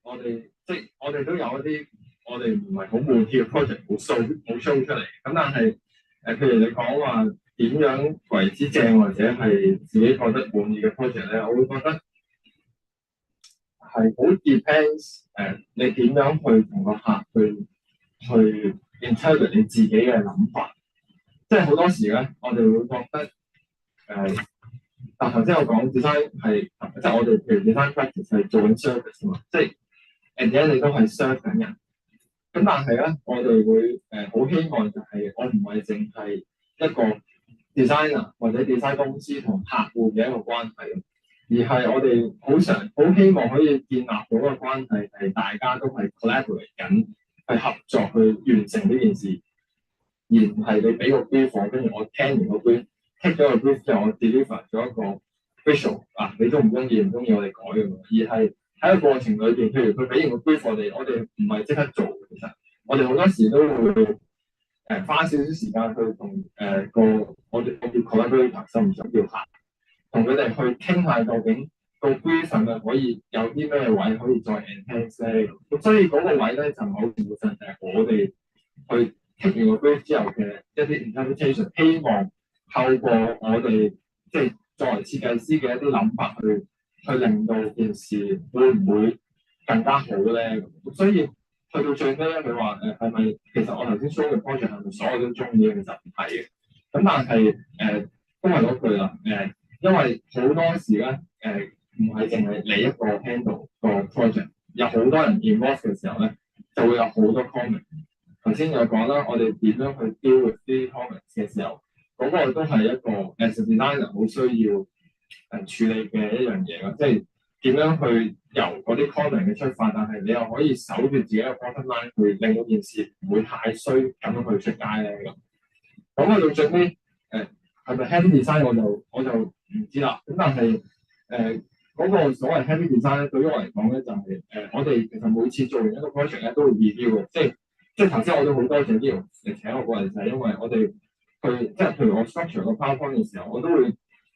我哋即係我哋都有一啲我哋唔係好滿意嘅 project 冇 show 出嚟，咁但係譬如你講話點樣為之正或者係自己覺得滿意嘅 project 咧，我會覺得係好 depends 你點樣去同個客去 interpret 你自己嘅諗法。即係好多時咧，我哋會覺得但頭先我講 design 係即係我哋譬如 design practice 係做緊 service 嘛，即係 at the end 你都係 serve 緊人。咁但係咧，我哋會好希望就係我唔係淨係一個 designer 或者 design 公司同客戶嘅一個關係，而係我哋好希望可以建立到個關係係大家都係 collaborate 緊，去合作去完成呢件事，而唔係你俾個 brief 跟住我聽完個 brief，take 咗個 brief 之後我 deliver 咗一個 visual 你都唔中意我哋改㗎嘛，而係喺個過程裏邊，譬如佢俾完個 brief 我哋唔係即刻做，其實我哋好多時都會花少少時間去同我叫 collaborator 甚唔想叫客，同佢哋去傾下究竟個 brief 係咪可以有啲咩位可以再 enhance 咧？咁所以嗰個位咧就某程度上係我哋去 take 完個 brief 之後嘅一啲 interpretation， 希望透過我哋即係作為設計師嘅一啲諗法去令到件事會唔會更加好咧？所以去到最尾咧，佢話係咪其實我頭先 show 嘅 project 係咪所有都中意？其實唔係嘅。咁但係都係嗰句啦，因為好多時咧唔係淨係你一個 handle 個 project， 有好多人 involve 嘅時候咧，就會有好多 comment。頭先有講啦，我哋點樣去 deal with 啲 comments 嘅時候，嗰個都係一個 as a designer 好需要處理嘅一樣嘢咯，即係點樣去由嗰啲 comment 嘅出發，但係你又可以守住自己嘅 bottom line，去令到件事唔會太衰咁樣去出街咧咁。咁去到最尾係咪 happy design 我就唔知啦。咁但係嗰個所謂 happy design 咧，對於我嚟講咧就係我哋其實每次做完一個 project 咧都會 review 嘅，即係頭先我都好多謝 Leo 嚟請我過嚟，就係因為我哋即係譬如我 structure 個 PowerPoint 嘅時候，我都會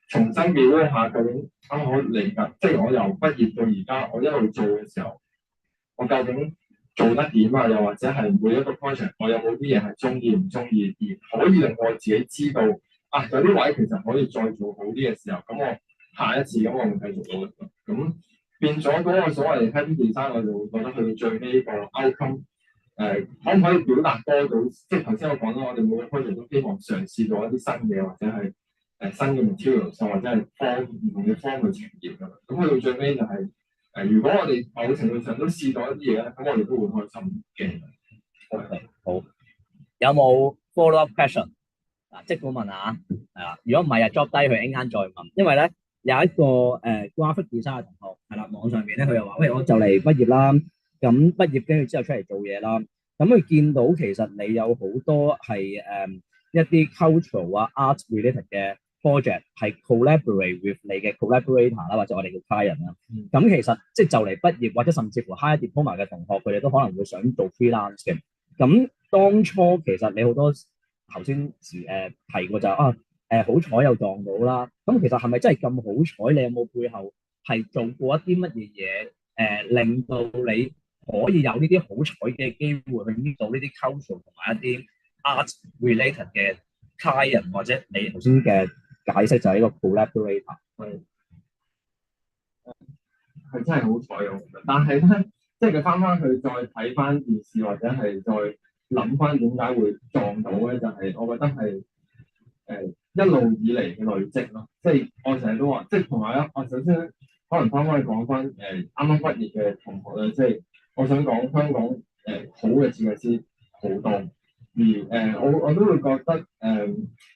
重新 review 一下究竟我嚟緊，即係我由畢業到而家，我一路做嘅時候，我究竟做得點啊？又或者係每一個 project，我有冇啲嘢係中意唔中意，而可以令我自己知道有啲位其實可以再做好啲嘅時候，咁我下一次咁我會繼續努力咯。咁變咗嗰個所謂 happy design，我就會覺得去到最尾個 outcome。可唔可以表達多到？即係頭先我講啦，我哋每個 project 都希望嘗試到一啲新嘅，或者係新嘅 materials，或者係唔同嘅 form 去呈現㗎嘛。咁去到最尾就係如果我哋某程度上都試到一啲嘢咧，咁我哋都會開心嘅。OK，好。有冇 follow up question？即管問下，係啦。如果唔係啊，drop 低佢，陣間再問。因為咧有一個graphic design 嘅同學係啦，網上邊咧佢又話：喂，我就嚟畢業啦。咁畢業跟住之後出嚟做嘢啦，咁佢見到其實你有好多係一啲 cultural 啊 art related 嘅 project 係 collaborate with 你嘅 collaborator 啦，或者我哋叫 client 啦。咁其實即係就嚟畢業或者甚至乎 high diploma 嘅同學，佢哋都可能會想做 freelance 嘅。咁當初其實你好多頭先提過就好彩又撞到啦。咁其實係咪真係咁好彩？你有冇背後係做過一啲乜嘢嘢令到你可以有呢啲好彩嘅機會去 meet 到呢啲 cultural 同埋一啲 art related 嘅 client， 或者你頭先嘅解釋就係一個 collaborator。係真係好彩嘅，但係咧，即係佢翻去再睇翻件事，或者係再諗翻點解會撞到咧，就係我覺得係一路以嚟嘅累積咯。即係我成日都話，即係同埋咧，我首先可能翻去講翻啱啱畢業嘅同學咧，即係我想講香港好嘅設計師好多，而我都會覺得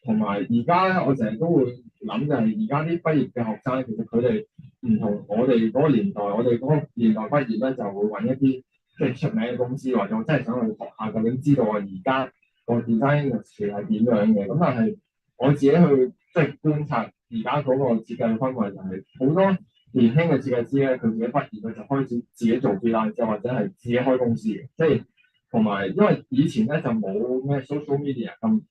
同埋而家咧，我成日都會諗就係而家啲畢業嘅學生，其實佢哋唔同我哋嗰個年代，我哋嗰個年代畢業咧就會揾一啲即係出名嘅公司，或者我真係想去學下究竟知道我而家個 design 係點樣嘅。咁但係我自己去即係觀察而家嗰個設計氛圍，就係好多年輕嘅設計師咧，佢自己畢業佢就開始自己做 freelance，或者係自己開公司嘅。即係同埋因為以前咧就冇咩 social media 咁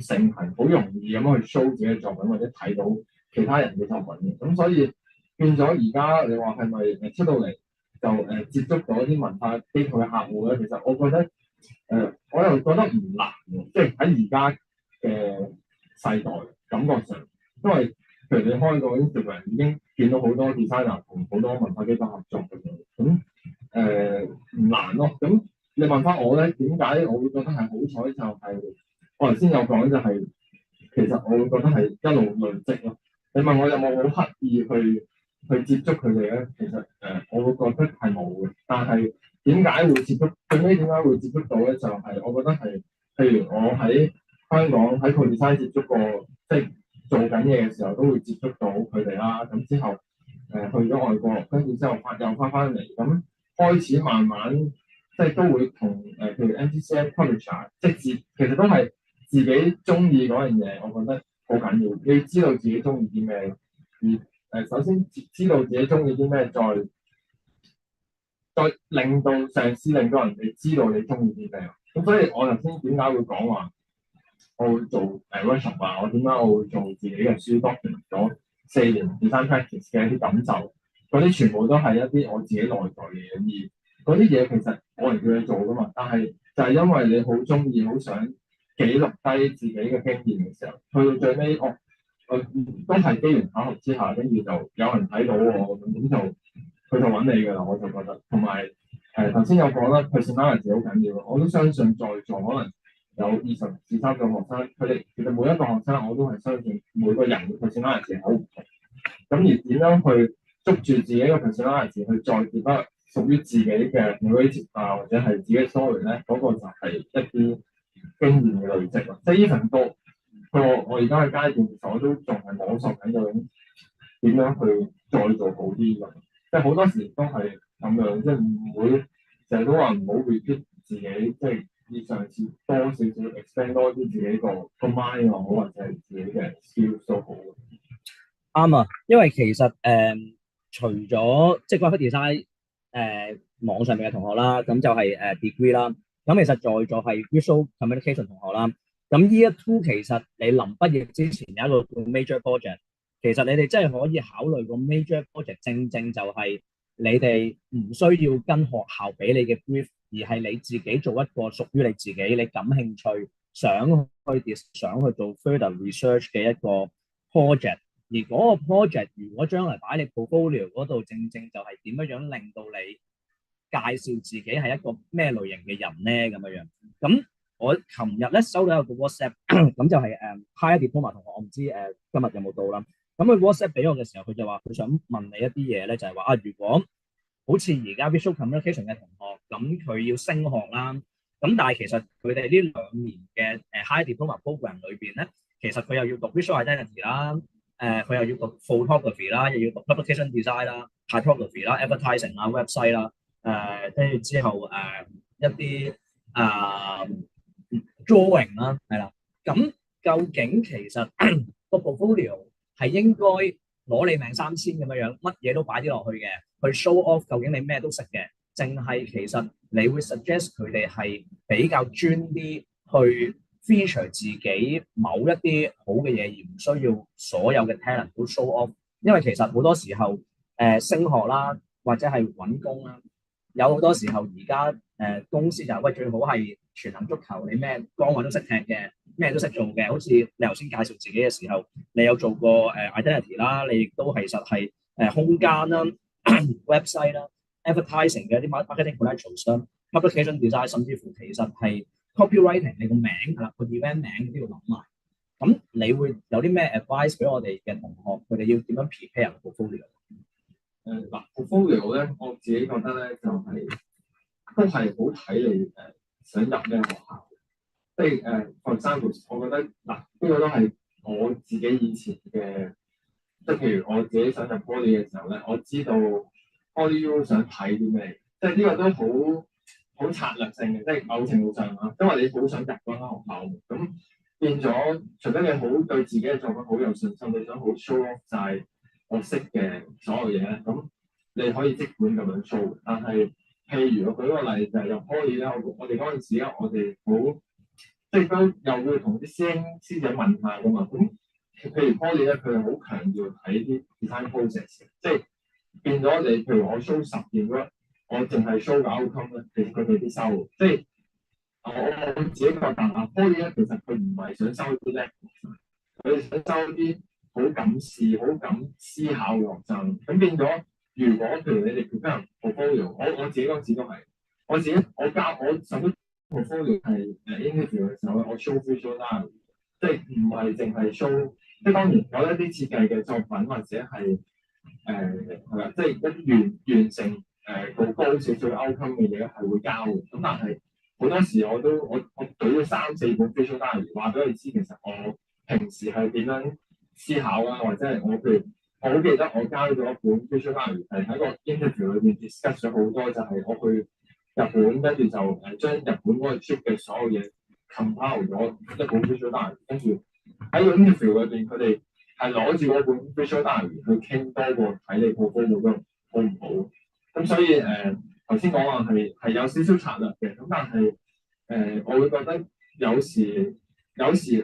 盛行，好容易咁樣去 show 自己嘅作品，或者睇到其他人嘅作品嘅。咁所以變咗而家你話係咪出到嚟就接觸到一啲文化機構嘅客戶咧？其實我覺得我又覺得唔難喎，即係喺而家嘅世代感覺上，因為譬如你開個 Instagram 已經見到好多 designer 同好多文化機構合作咁樣，咁唔難咯。咁你問翻我咧，點解我會覺得係好彩就係、我頭先有講就係、其實我會覺得係一路累積咯。你問我有冇好刻意去接觸佢哋咧？其實我會覺得係冇嘅。但係點解會接觸？最尾點解會接觸到咧？就係、我覺得係，譬如我喺香港喺 Co-Design 接觸過，即係做緊嘢嘅時候都會接觸到佢哋啦。咁之後去咗外國，跟住之後又翻嚟，咁開始慢慢即係都會同譬如 MTCM Publisher，即係其實都係自己中意嗰樣嘢，我覺得好緊要。你要知道自己中意啲咩，而首先知道自己中意啲咩，再令到嘗試令到人哋知道你中意啲咩。咁所以我頭先點解會講話我會做workshop 啊？我點解我會做自己嘅書 document 咗4年 design practice 嘅一啲感受，嗰啲全部都係一啲我自己內在嘅嘢，而嗰啲嘢其實冇人叫你做噶嘛。但係就係因為你好中意，好想記錄低自己嘅經驗嘅時候，去到最尾，都係機緣巧合之下，跟住就有人睇到我咁就佢就揾你㗎啦。我就覺得，同埋頭先有講啦，personality 好緊要。我都相信在座可能有20至30個學生，佢哋其實每一個學生我都係相信每個人嘅 personality 好唔同。咁而點樣去捉住自己嘅 personality 去再結得屬於自己嘅 narrative 啊，或者係自己嘅 story 咧，嗰個就係一啲經驗嘅累積咯。即係 even 到我而家嘅階段，其實我都仲係摸索緊究竟點樣去再做好啲㗎。即係好多時都係咁樣，即係唔會成日都話唔好 repeat 自己，即係要嘗試多少少 expand 多啲自己個 mind 又好，或者係自己嘅 skills 都好。啱啊，因為其實除咗即係 graphic design 網上面嘅同學啦，咁就係degree 啦。咁其實在座係 visual communication 同學啦。咁 year two 其實你臨畢業之前有一個叫 major project，其實你哋真係可以考慮個 major project，正正就係你哋唔需要跟學校俾你嘅 brief，而係你自己做一個屬於你自己，你感興趣，想去做 further research 嘅一個 project。而嗰個 project 如果將來擺喺你 portfolio 嗰度，正正就係點樣令到你介紹自己係一個咩類型嘅人咧咁樣樣。咁我琴日咧收到一個 WhatsApp，咁就係Higher Diploma 同學，我唔知今日有冇到啦。咁佢 WhatsApp 俾我嘅時候，佢就話佢想問你一啲嘢咧，就係話如果好似而家 Visual Communication 嘅同學，咁佢要升學啦，咁但係其實佢哋呢2年嘅Higher Diploma Program 裏邊咧，其實佢又要讀 Visual Identity 啦。佢又要讀 photography 啦，又要讀 publication design 啦、typography 啦、advertising 啦、website 啦，跟住之後一啲drawing 啦，係啦。咁究竟其實個 portfolio 係應該攞你命3000咁樣樣，乜嘢都擺啲落去嘅，去 show off 究竟你咩都識嘅，淨係其實你會 suggest 佢哋係比較專啲去feature 自己某一啲好嘅嘢，而唔需要所有嘅 talent 都 show off。因為其實好多時候升學啦，或者係揾工啦，有好多時候而家公司就係喂，最好係全能足球，你咩崗位都識踢嘅，咩都識做嘅。好似你頭先介紹自己嘅時候，你有做過identity 啦，你亦都其實係空間啦、website 啦、advertising 嘅啲 marketing credentials 啦、publication design， 甚至乎其實係copywriting， 你個名係啦，個 event 名都要諗埋。咁你會有啲咩 advice 俾我哋嘅同學，佢哋要點樣 prepare portfolio？嗱，portfolio 咧，我自己覺得咧就係都係好睇你想入咩學校。即係for example，我覺得嗱，呢個都係我自己以前嘅，即係譬如我自己想入 Poly 嘅時候咧，我知道 PolyU 想睇啲咩，即係呢個都好策略性嘅，即係某程度上啊，因為你好想入嗰間學校，咁變咗，除非你好對自己嘅作品好有信心，你想好 show off 曬我識嘅所有嘢咧，咁你可以即管咁樣 show。但係譬如我舉個例就係入 Poly 咧，我哋嗰陣時咧，我哋好即係都又會同啲師兄師姐問下噶嘛。咁譬如 Poly 咧，佢係好強調睇啲 design process，即係變咗你譬如我 show 10件 work，我淨係 show 個 outcome 咧，其實佢未必收。即係我自己覺得啊，科咧其實佢唔係想收啲叻學生，佢想收啲好敢試、好敢思考嘅學生。咁變咗，如果譬如你哋 prepare portfolio，我自己嗰陣時都係，我首先 portfolio 係interview 嘅時候咧，我 show visual diary，即係唔係淨係 show，即係當然有一啲設計嘅作品或者係係啦，即係一啲完成好高少少 outcome 嘅嘢係會交嘅。咁但係好多時我舉咗3-4本 visual diary，話俾佢知其實我平時係點樣思考啊，或者係譬如我好記得我交咗一本 visual diary 係喺個 interview 裏邊 discuss 咗好多，就係我去日本跟住就將日本嗰個 trip 嘅所有嘢 compile 咗一本 visual diary，跟住喺個 interview 裏邊佢哋係攞住嗰本 visual diary 去傾多過睇你 portfolio 嗰度好唔好。咁所以頭先講話係有少少策略嘅，咁但係我會覺得有時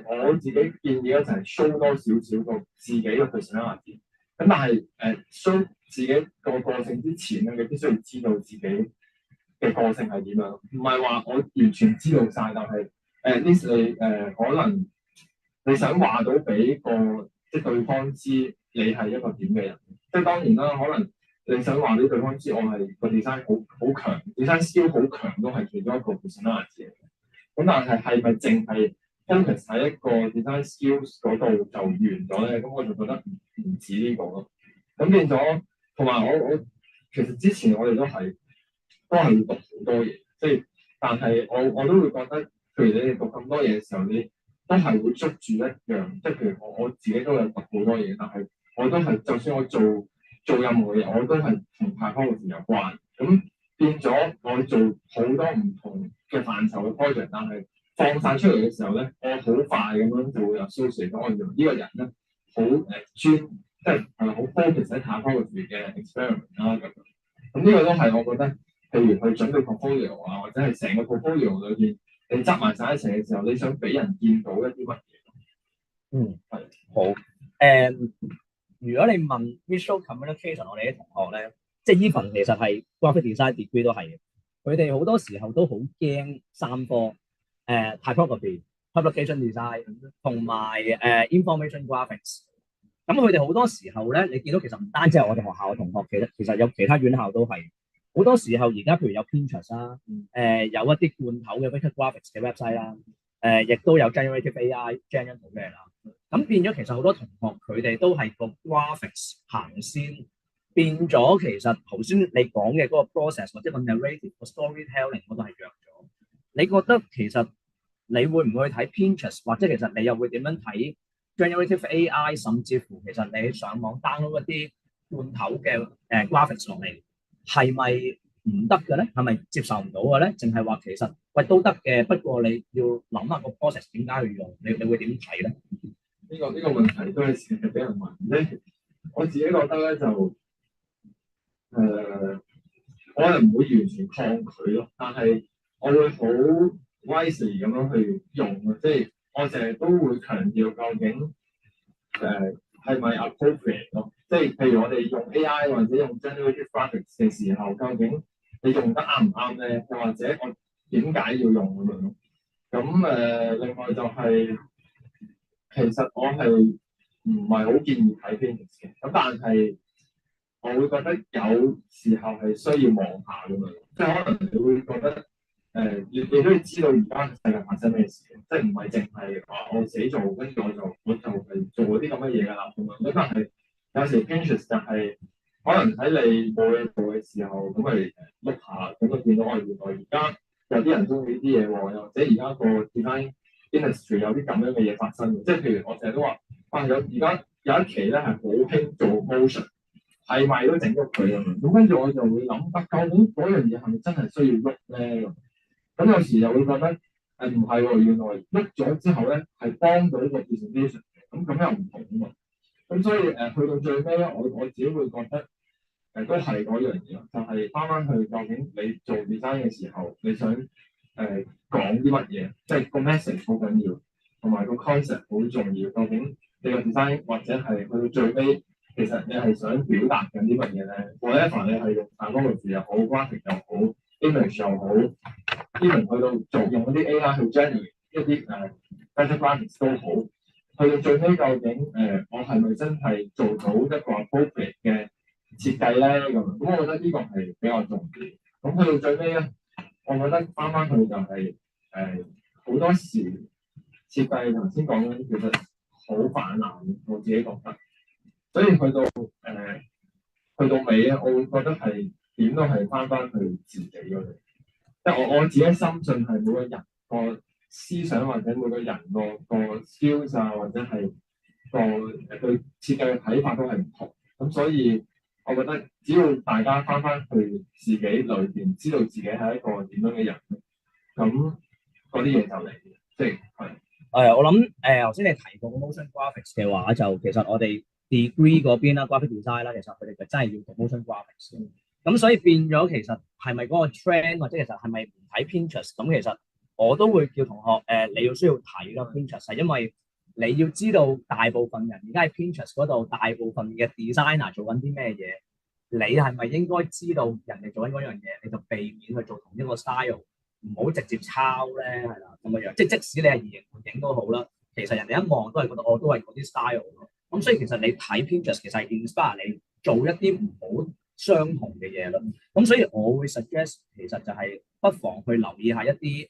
我自己建議咧就係 show 多少少個自己嘅 personality，咁但係show 自己個性之前咧，你必須要知道自己嘅個性係點樣，唔係話我完全知道晒，但係at least 你可能你想話到俾即係對方知你係一個點嘅人，即係當然啦，可能。你想話俾對方知我係個 design 好強 ，design skill 好強都係其中一個 personality 嚟嘅。咁但係咪淨係 focus 喺一個 design skills 嗰度就完咗咧？咁我就覺得唔止呢個咯。咁變咗，同埋我其實之前我哋都係要讀好多嘢，即係但係我都會覺得，譬如你哋讀咁多嘢嘅時候，你都係會捉住一樣，即係譬如我自己都有讀好多嘢，但係我都係就算我做任何嘢，我都係同 typography 有關，咁變咗我做好多唔同嘅範疇嘅 project，但係放晒出嚟嘅時候咧，我好快咁樣就會有 associate 咗我原來呢個人咧好專，即係好 focus 喺 typography 嘅 experiment 啦咁。咁呢個都係我覺得，譬如去準備 portfolio 啊，或者係成個 portfolio 裏邊你執埋晒一齊嘅時候，你想俾人見到一啲乜嘢？係好如果你問 visual communication，我哋啲同學咧，即係 even 其實係 graphic design degree 都係嘅，佢哋好多時候都好驚3科typography、publication design 同埋information graphics。咁佢哋好多時候咧，你見到其實唔單止係我哋學校嘅同學，其實有其他院校都係好多時候。而家譬如有 Pinterest 啦，有一啲罐頭嘅 vector graphics 嘅 website 啦，亦都有 generative AI generate 咩啦。咁變咗，其實好多同學佢哋都係個 graphics 行先，變咗其實頭先你講嘅嗰個 process 或者個 narrative 個 storytelling 嗰度係弱咗。你覺得其實你會唔會睇 Pinterest， 或者其實你又會點樣睇 generative AI， 甚至乎其實你上網 download 一啲罐頭嘅graphics 落嚟，係咪唔得嘅咧？係咪接受唔到嘅咧？淨係話其實喂都得嘅，不過你要諗下個 process 點解去用，你會點睇咧？呢個問題都係成日俾人問咧。我自己覺得咧就我係唔會完全抗拒咯，但係我會好 wisely 咁樣去用啊，即係我成日都會強調究竟係咪 appropriate 咯，即係譬如我哋用 AI 或者用 generative graphics 嘅時候，究竟你用得啱唔啱咧？又或者我點解要用咁樣咯？咁另外就係其實我係唔係好建議睇 Pinterest 嘅，咁但係我會覺得有時候係需要望下咁樣，即係可能你會覺得你都要知道而家世界發生咩事，即係唔係淨係話我自己做，跟住我就係做嗰啲咁嘅嘢㗎啦咁樣。咁但係有時 Pinterest 就係可能喺你冇嘢做嘅時候，咁咪碌下，咁就見到我原來而家有啲人中意啲嘢喎，又或者而家個 design industry 有啲咁樣嘅嘢發生，即係譬如我成日都話，而家有一期咧係好興做 motion， 係咪都整喐佢咁樣？咁跟住我就會諗，究竟嗰樣嘢係咪真係需要喐咧？咁有時又會覺得唔係喎，原來喐咗之後咧係幫到個 presentation 嘅，咁又唔同啊嘛。咁所以去到最尾咧，我自己會覺得都係嗰樣嘢，就係翻去究竟你做 design 嘅時候，你想講啲乜嘢，即係個 message 好緊要，同埋個 concept 好重要。究竟你個 design 或者係去到最尾，其實你係想表達緊啲乜嘢咧？whatever 你係用 typography 又好，graphic 又好，image 又好， even 去到做用嗰啲 AI 去 generate 一啲better graphics 都好，去到最尾究竟我係咪真係做到一個 appropriate 嘅設計咧咁？咁我覺得呢個係比較重要。咁去到最尾咧，我覺得翻去就係好多時設計頭先講緊，其實好泛濫，我自己覺得。所以去到尾咧，我會覺得係點都係翻去自己嗰度。即係我自己深信係每個人個思想或者每個人個 skills 啊，或者係對設計嘅睇法都係唔同。咁所以我覺得只要大家翻去自己裏邊，知道自己係一個點樣嘅人，咁嗰啲嘢就嚟，即係我諗頭先你提過 motion graphics 嘅話，就其實我哋 degree 嗰邊啦，graphic design 啦，其實佢哋就真係要讀 motion graphics。咁所以變咗其實係咪嗰個 trend 或者其實係咪唔睇 Pinterest？咁其實我都會叫同學你要需要睇咯 Pinterest，係因為你要知道大部分人而家喺 Pinterest 嗰度，大部分嘅 designer 做緊啲咩嘢，你係咪應該知道人哋做緊嗰樣嘢，你就避免去做同一個 style，唔好直接抄咧，係啦咁樣樣。即使你係移形換影都好啦，其實人哋一望都係覺得我都係嗰啲 style 咯。咁所以其實你睇 Pinterest 其實係 inspire 你做一啲唔好相同嘅嘢咯。咁所以我會 suggest 其實就係不妨去留意下一啲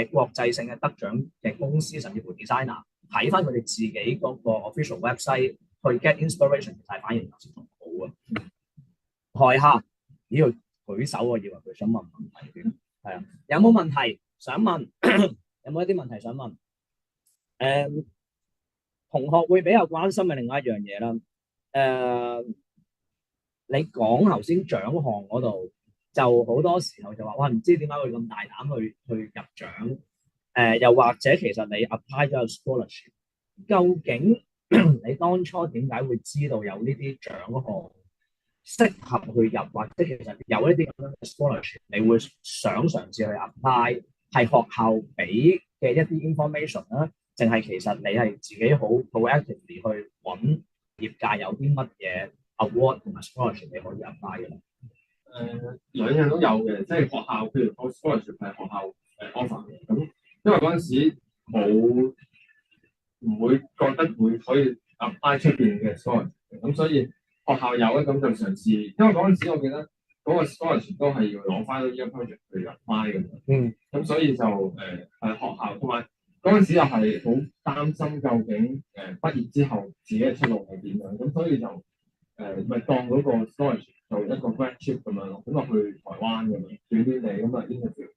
國際性嘅得獎嘅公司，甚至乎 designer，睇翻佢哋自己嗰個 official website 去 get inspiration，其實反而有時仲好啊。台下呢度舉手，我以為佢想問問題嘅，係啊，有冇問題想問？有冇一啲問題想問？同學會比較關心嘅另外一樣嘢啦，你講頭先獎項嗰度，就好多時候就話，哇，唔知點解會咁大膽去入獎？又或者其實你 apply 咗個 scholarship，究竟你當初點解會知道有呢啲獎項適合去入，或者其實有一啲咁樣嘅 scholarship，你會想嘗試去 apply，係學校俾嘅一啲 information 啦，定係其實你係自己好 proactively 去揾業界有啲乜嘢 award 同埋 scholarship 你可以 apply 嘅？兩樣都有嘅，即係學校，譬如我 scholarship 係學校offer 嘅，咁因為嗰陣時冇唔會覺得會可以 apply 出邊嘅 scholarship，咁所以學校有咧，咁就嘗試，因為嗰陣時我記得嗰個 scholarship 都係要攞翻呢個 project 去 apply 嘅，咁所以就係學校，同埋嗰陣時又係好擔心究竟畢業之後自己嘅出路係點樣，咁所以就咪當嗰個 scholarship 做一個 grad trip 咁樣咯，咁落去台灣咁樣短短地咁啊 interview，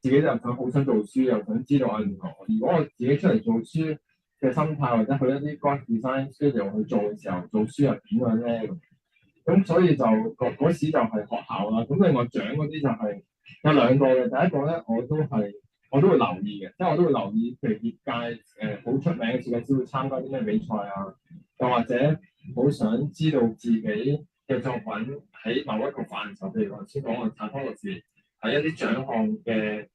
自己就想好想做書，又想知道如果我自己出嚟做書嘅心態，或者去一啲 graphic design studio 去做嘅時候，做書又點樣咧？咁所以就嗰時就係學校啦。咁另外獎嗰啲就係有兩個嘅，第一個咧我都會留意嘅，即係我都會留意，譬如業界好出名嘅設計師會參加啲咩比賽啊，又或者好想知道自己嘅作品喺某一個範疇，譬如我頭先講嘅 typology，喺一啲獎項嘅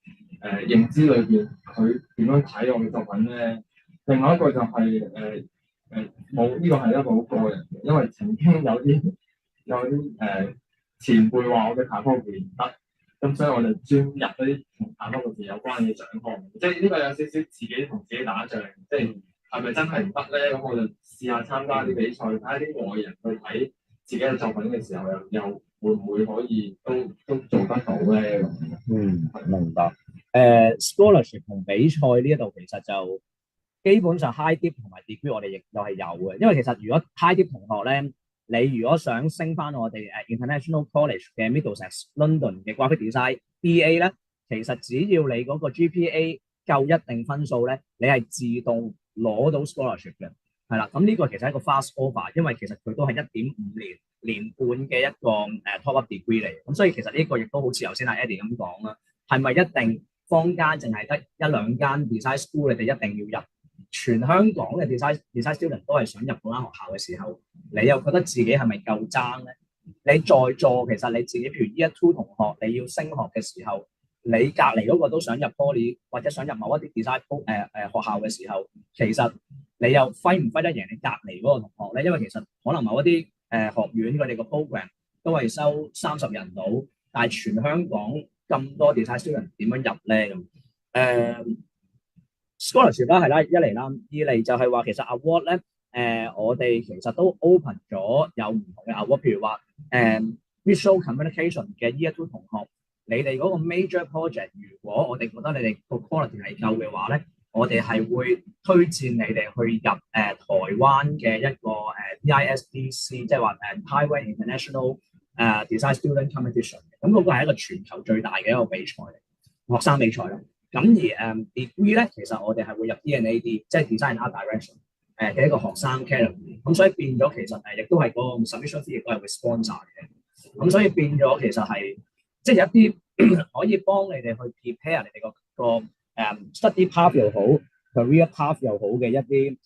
認知裏邊，佢點樣睇我嘅作品咧？另外一個就係冇呢個係一個好個人嘅，因為曾經有啲前輩話我嘅 typology 唔得，咁所以我就專入啲同 typology有關嘅獎項，即係呢個有少少自己同自己打仗，即係咪真係唔得咧？咁我就試下參加啲比賽，睇下啲外人去睇自己嘅作品嘅時候，又會唔會可以都做得到咧？明白。scholarship 同比賽呢一度其實就基本上 high dip 同埋 degree 我哋亦都係有嘅，因為其實如果 high dip 同學咧，你如果想升翻我哋International College 嘅 Middlesex London 嘅 Graphic Design BA 咧，其實只要你嗰個 GPA 夠一定分數咧，你係自動攞到 scholarship 嘅，係啦。咁呢個其實係一個 fast offer，因為其實佢都係1.5年半嘅一個top up degree 嚟，咁所以其實呢個亦都好似頭先阿 Eddie 咁講啦，係咪一定坊間淨係得一兩間 design school 你哋一定要入？全香港嘅 design student 都係想入嗰間學校嘅時候，你又覺得自己係咪夠爭咧？你在座其實你自己，譬如 Year 2同學，你要升學嘅時候，你隔離嗰個都想入 Poly 或者想入某一啲 design 學校嘅時候，其實你又揮唔揮得贏你隔離嗰個同學咧？因為其實可能某一啲學院佢哋個 program 都係收30人到，但係全香港咁多 design student 點樣入咧咁？scholarship 啦係啦，一嚟啦，二嚟就係話其實 award 咧，我哋其實都 open 咗有唔同嘅 award，譬如話visual communication 嘅 year two 同學，你哋嗰個 major project，如果我哋覺得你哋個 quality 係夠嘅話咧，我哋係會推薦你哋去入台灣嘅一個DISDC，即係話Taiwan International Design Student Competition，咁嗰個係一個全球最大嘅一個比賽嚟，學生比賽啦。咁而degree 咧，其實我哋係會入 DNAD，即係 Design Art Direction 嘅一個學生 category，咁所以變咗其實亦都係個 submission fee 亦都係會 sponsor 嘅，咁所以變咗其實係即係有一啲可以幫你哋去 prepare 你哋個study path 又好 career path 又好嘅一啲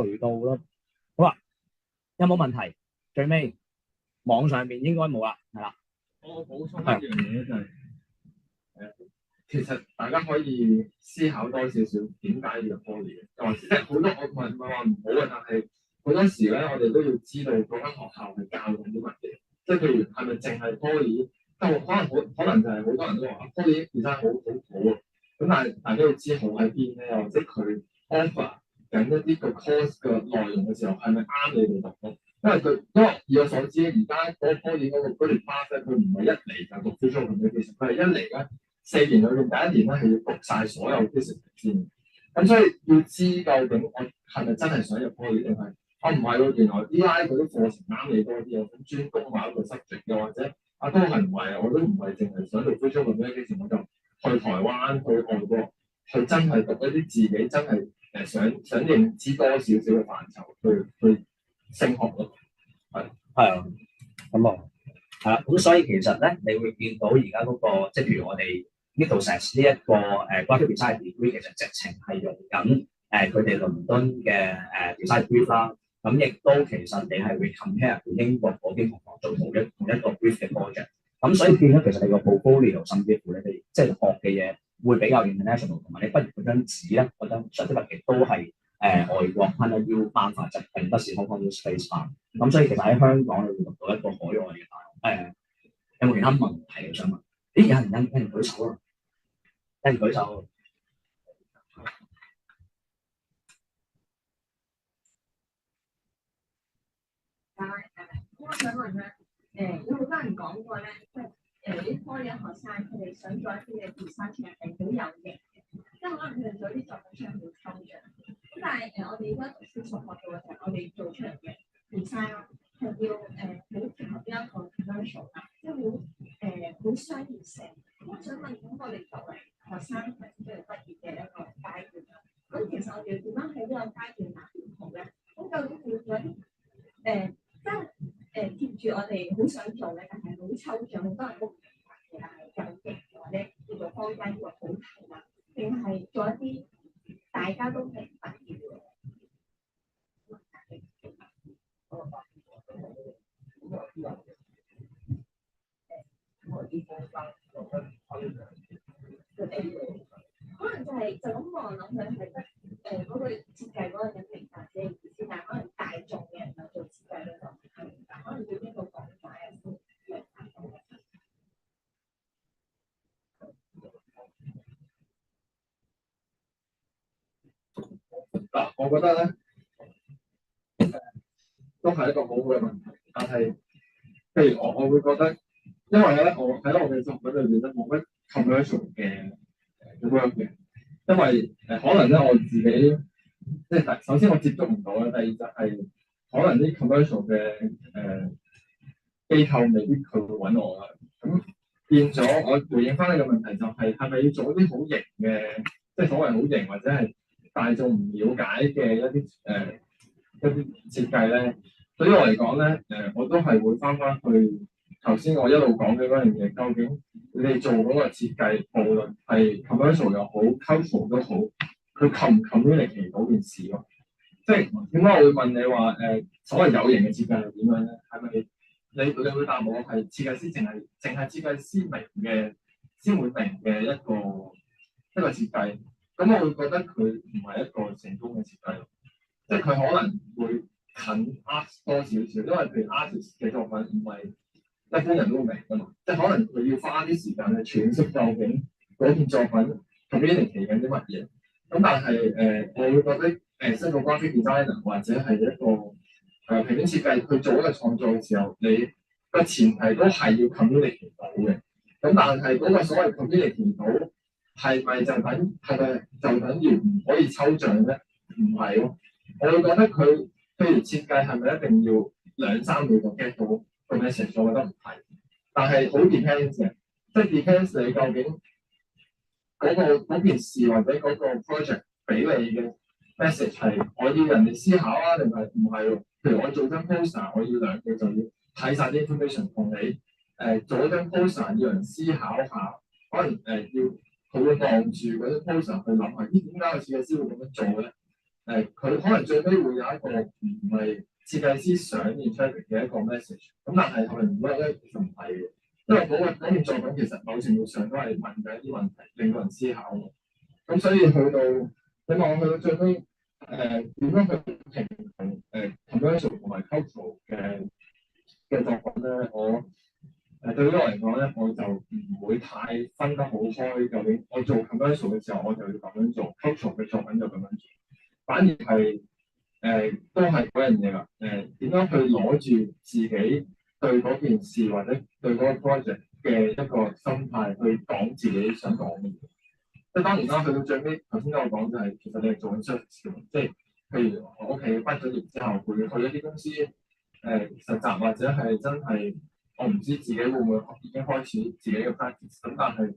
渠道咯。好啦，有冇問題？最尾網上面應該冇啦，係啦。我補充一樣嘢咧，就係其實大家可以思考多少少點解要入 poly 嘅，又或者即係好多我唔係話唔好嘅，但係好多時咧，我哋都要知道嗰間學校係教緊啲乜嘢，即係譬如係咪淨係 poly，可能就係好多人都話 poly 其實好啊，咁但係大家要知好喺邊咧，或者佢 offer 緊一啲個 course 嘅內容嘅時候係咪啱你哋讀咯？因為以我所知，而家嗰個 poly 嗰個 grade path 咧，佢唔係一嚟就讀 visual communication，佢係一嚟咧。4年裏面第一年咧係要讀晒所有 discipline 先，咁所以要知究竟我係咪真係想入 poly 定係我唔係喎？原來 DI 嗰啲課程啱你多啲，我想專攻某一個 subject，又或者都係唔係我都唔係淨係想讀 visual communication，我就去台灣去外國去真係讀一啲自己真係想認知多少少嘅範疇去升學咯。係啊，咁啊係啦，咁所以其實咧，你會見到而家嗰個即係譬如我哋呢度成呢一個graphic design degree 其實直情係用緊佢哋倫敦嘅design brief 啦，咁亦都其實你係會 compare 同英國嗰邊同學做同一個 brief 嘅 project，咁所以變咗其實你個 portfolio 甚至乎你哋即係學嘅嘢會比較 international，同埋你畢業嗰張紙咧，嗰張 certificate 都係外國 PanaU 頒發，就並不是 Hong Kong U Space 頒，咁所以其實喺香港你會讀到一個海外嘅大學。有冇其他問題想問？咦，有人舉手啊！有人舉手。我想問咧，有好多人講過咧，即係啲科嘅學生，佢哋想做一啲嘅 design 其實係好有型嘅，即係可能佢哋做啲作品上好抽象。咁但係我哋而家讀書所學到嘅就係我哋做出嚟嘅 design 係要好符合呢一個 commercial 啦，即係好商業性。我想問，咁我哋作為學生或者即係畢業嘅一個階段啦，咁其實我哋點樣喺呢個階段拿點好咧？咁究竟會做一啲即係貼住我哋好想做嘅，但係好抽象，好多人都唔明白嘅，但係有型或者叫做坊間叫做好睇啦，定係做一啲大家都明白嘅嘢？可能就咁望諗佢係得嗰個設計嗰個人明白自己意思，但係可能大眾嘅人就做設計咧就唔係明白，可能對邊個講解啊先明白到嘅。嗱，我覺得咧都係一個好好嘅問題，但係譬如我會覺得，因為咧我喺我嘅作品裏邊咧冇乜 commercial 嘅work 嘅，因為可能咧我自己即係首先我接觸唔到啦，第二就係可能啲 commercial 嘅機構未必佢會揾我啦，咁變咗我回應翻呢個問題就係咪要做一啲好型嘅，即係所謂好型或者係大眾唔了解嘅一啲設計咧？對於我嚟講咧，我都係會翻去頭先我一路講嘅嗰樣嘢，究竟你哋做嗰個設計，無論係 commercial 又好 cultural 都好，佢 communicate 嗰件事咯。即係點解我會問你話所謂有型嘅設計係點樣咧？係咪你會答我係設計師淨係設計師明嘅先會明嘅一個設計？咁我會覺得佢唔係一個成功嘅設計咯，即係佢可能會近 art 多少少，因為譬如 artist 嘅作品唔係一一般人都會明㗎嘛。即係可能佢要花啲時間去詮釋究竟嗰件作品 community 緊啲乜嘢。咁但係我會覺得一個 graphic designer 或者係一個平面設計去做一個創作嘅時候，你個前提都係要 community 到嘅。咁但係嗰個所謂 community 到係咪就等於唔可以抽象咧？唔係咯，我會覺得佢譬如設計係咪一定要2-3秒就 get 到個 message？我覺得唔係，但係好 depends 嘅，即係 depends 你究竟嗰件事或者嗰個 project 俾你嘅 message 係我要人哋思考啊，定係唔係喎？譬如我做張 poster， 我要2秒就要睇晒啲 information 同你做一張 poster 要人思考下，可能佢會望住嗰啲 poster 去諗下，點解個設計師會咁樣做咧？佢可能最尾會有一個唔係設計師想要出嚟嘅一個 message， 咁但係係咪唔 work 咧？其實唔係嘅，因為嗰件作品其實某程度上都係問緊一啲問題，令到人思考嘅。咁所以去到你問我去到最尾點樣去平衡commercial 同埋 cultural 嘅作品咧？對於我嚟講咧，我就唔會太分得好開。究竟我做 commercial 嘅時候，我就要咁樣做 ；cultural 嘅作品就咁樣做。反而係都係嗰樣嘢啦。點樣去攞住自己對嗰件事或者對嗰個 project 嘅一個心態去講自己想講嘅嘢。即係當然啦，去到最尾頭先都有講就係，其實你係做緊 service 嘅，即係譬如我屋企畢咗業之後，會去一啲公司實習，或者係真係。我唔知自己會唔會已經開始自己嘅 practice， 咁但係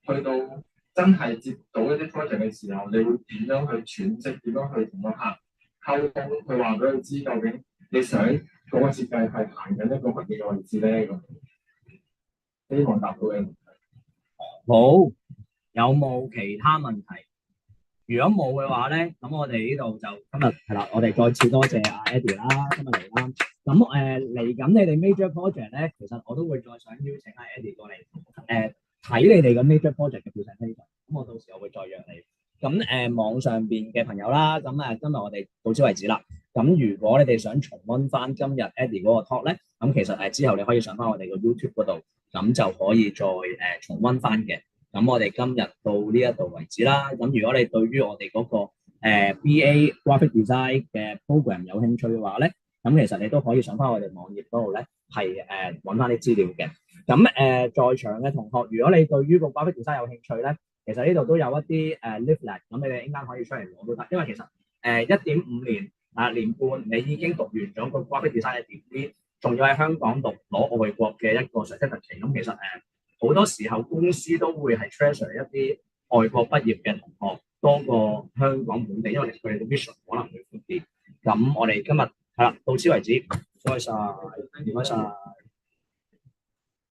去到真係接到一啲 project 嘅時候，你會點樣去詮釋？點樣去同個客溝通？去話俾佢知究竟你想嗰個設計係行緊一個乜嘢嘅位置咧？咁希望答到你。好，有冇其他問題？如果冇嘅話咧，咁我哋呢度就今日係啦，我哋再次多謝阿 Eddie 啦，今日嚟啦。咁嚟緊你哋 major project 咧，其實我都會再想邀請阿 Eddie 過嚟睇你哋嘅 major project 嘅 presentation。咁我到時我會再約你。咁網上邊嘅朋友啦，咁今日我哋到此為止啦。咁如果你哋想重溫翻今日 Eddie 嗰個 talk 咧，咁其實之後你可以上翻我哋個 YouTube 嗰度，咁就可以再重溫翻嘅。咁我哋今日到呢一度為止啦。咁如果你對於我哋嗰個BA Graphic Design 嘅 program 有興趣嘅話咧，咁其實你都可以上翻我哋網頁嗰度咧，係揾翻啲資料嘅。咁在場嘅同學，如果你對於個 Graphic Design 有興趣咧，其實呢度都有一啲leaflet，咁你哋應該可以出嚟攞都得。因為其實1.5年年半，你已經讀完咗個 Graphic Design 嘅 degree，仲要喺香港攞外國嘅一個 certificate，咁其實好多時候公司都會係 treasure 一啲外國畢業嘅同學多過香港本地，因為佢哋嘅 vision 可能會闊啲。咁我哋今日係啦，到此為止，唔該晒，唔該晒。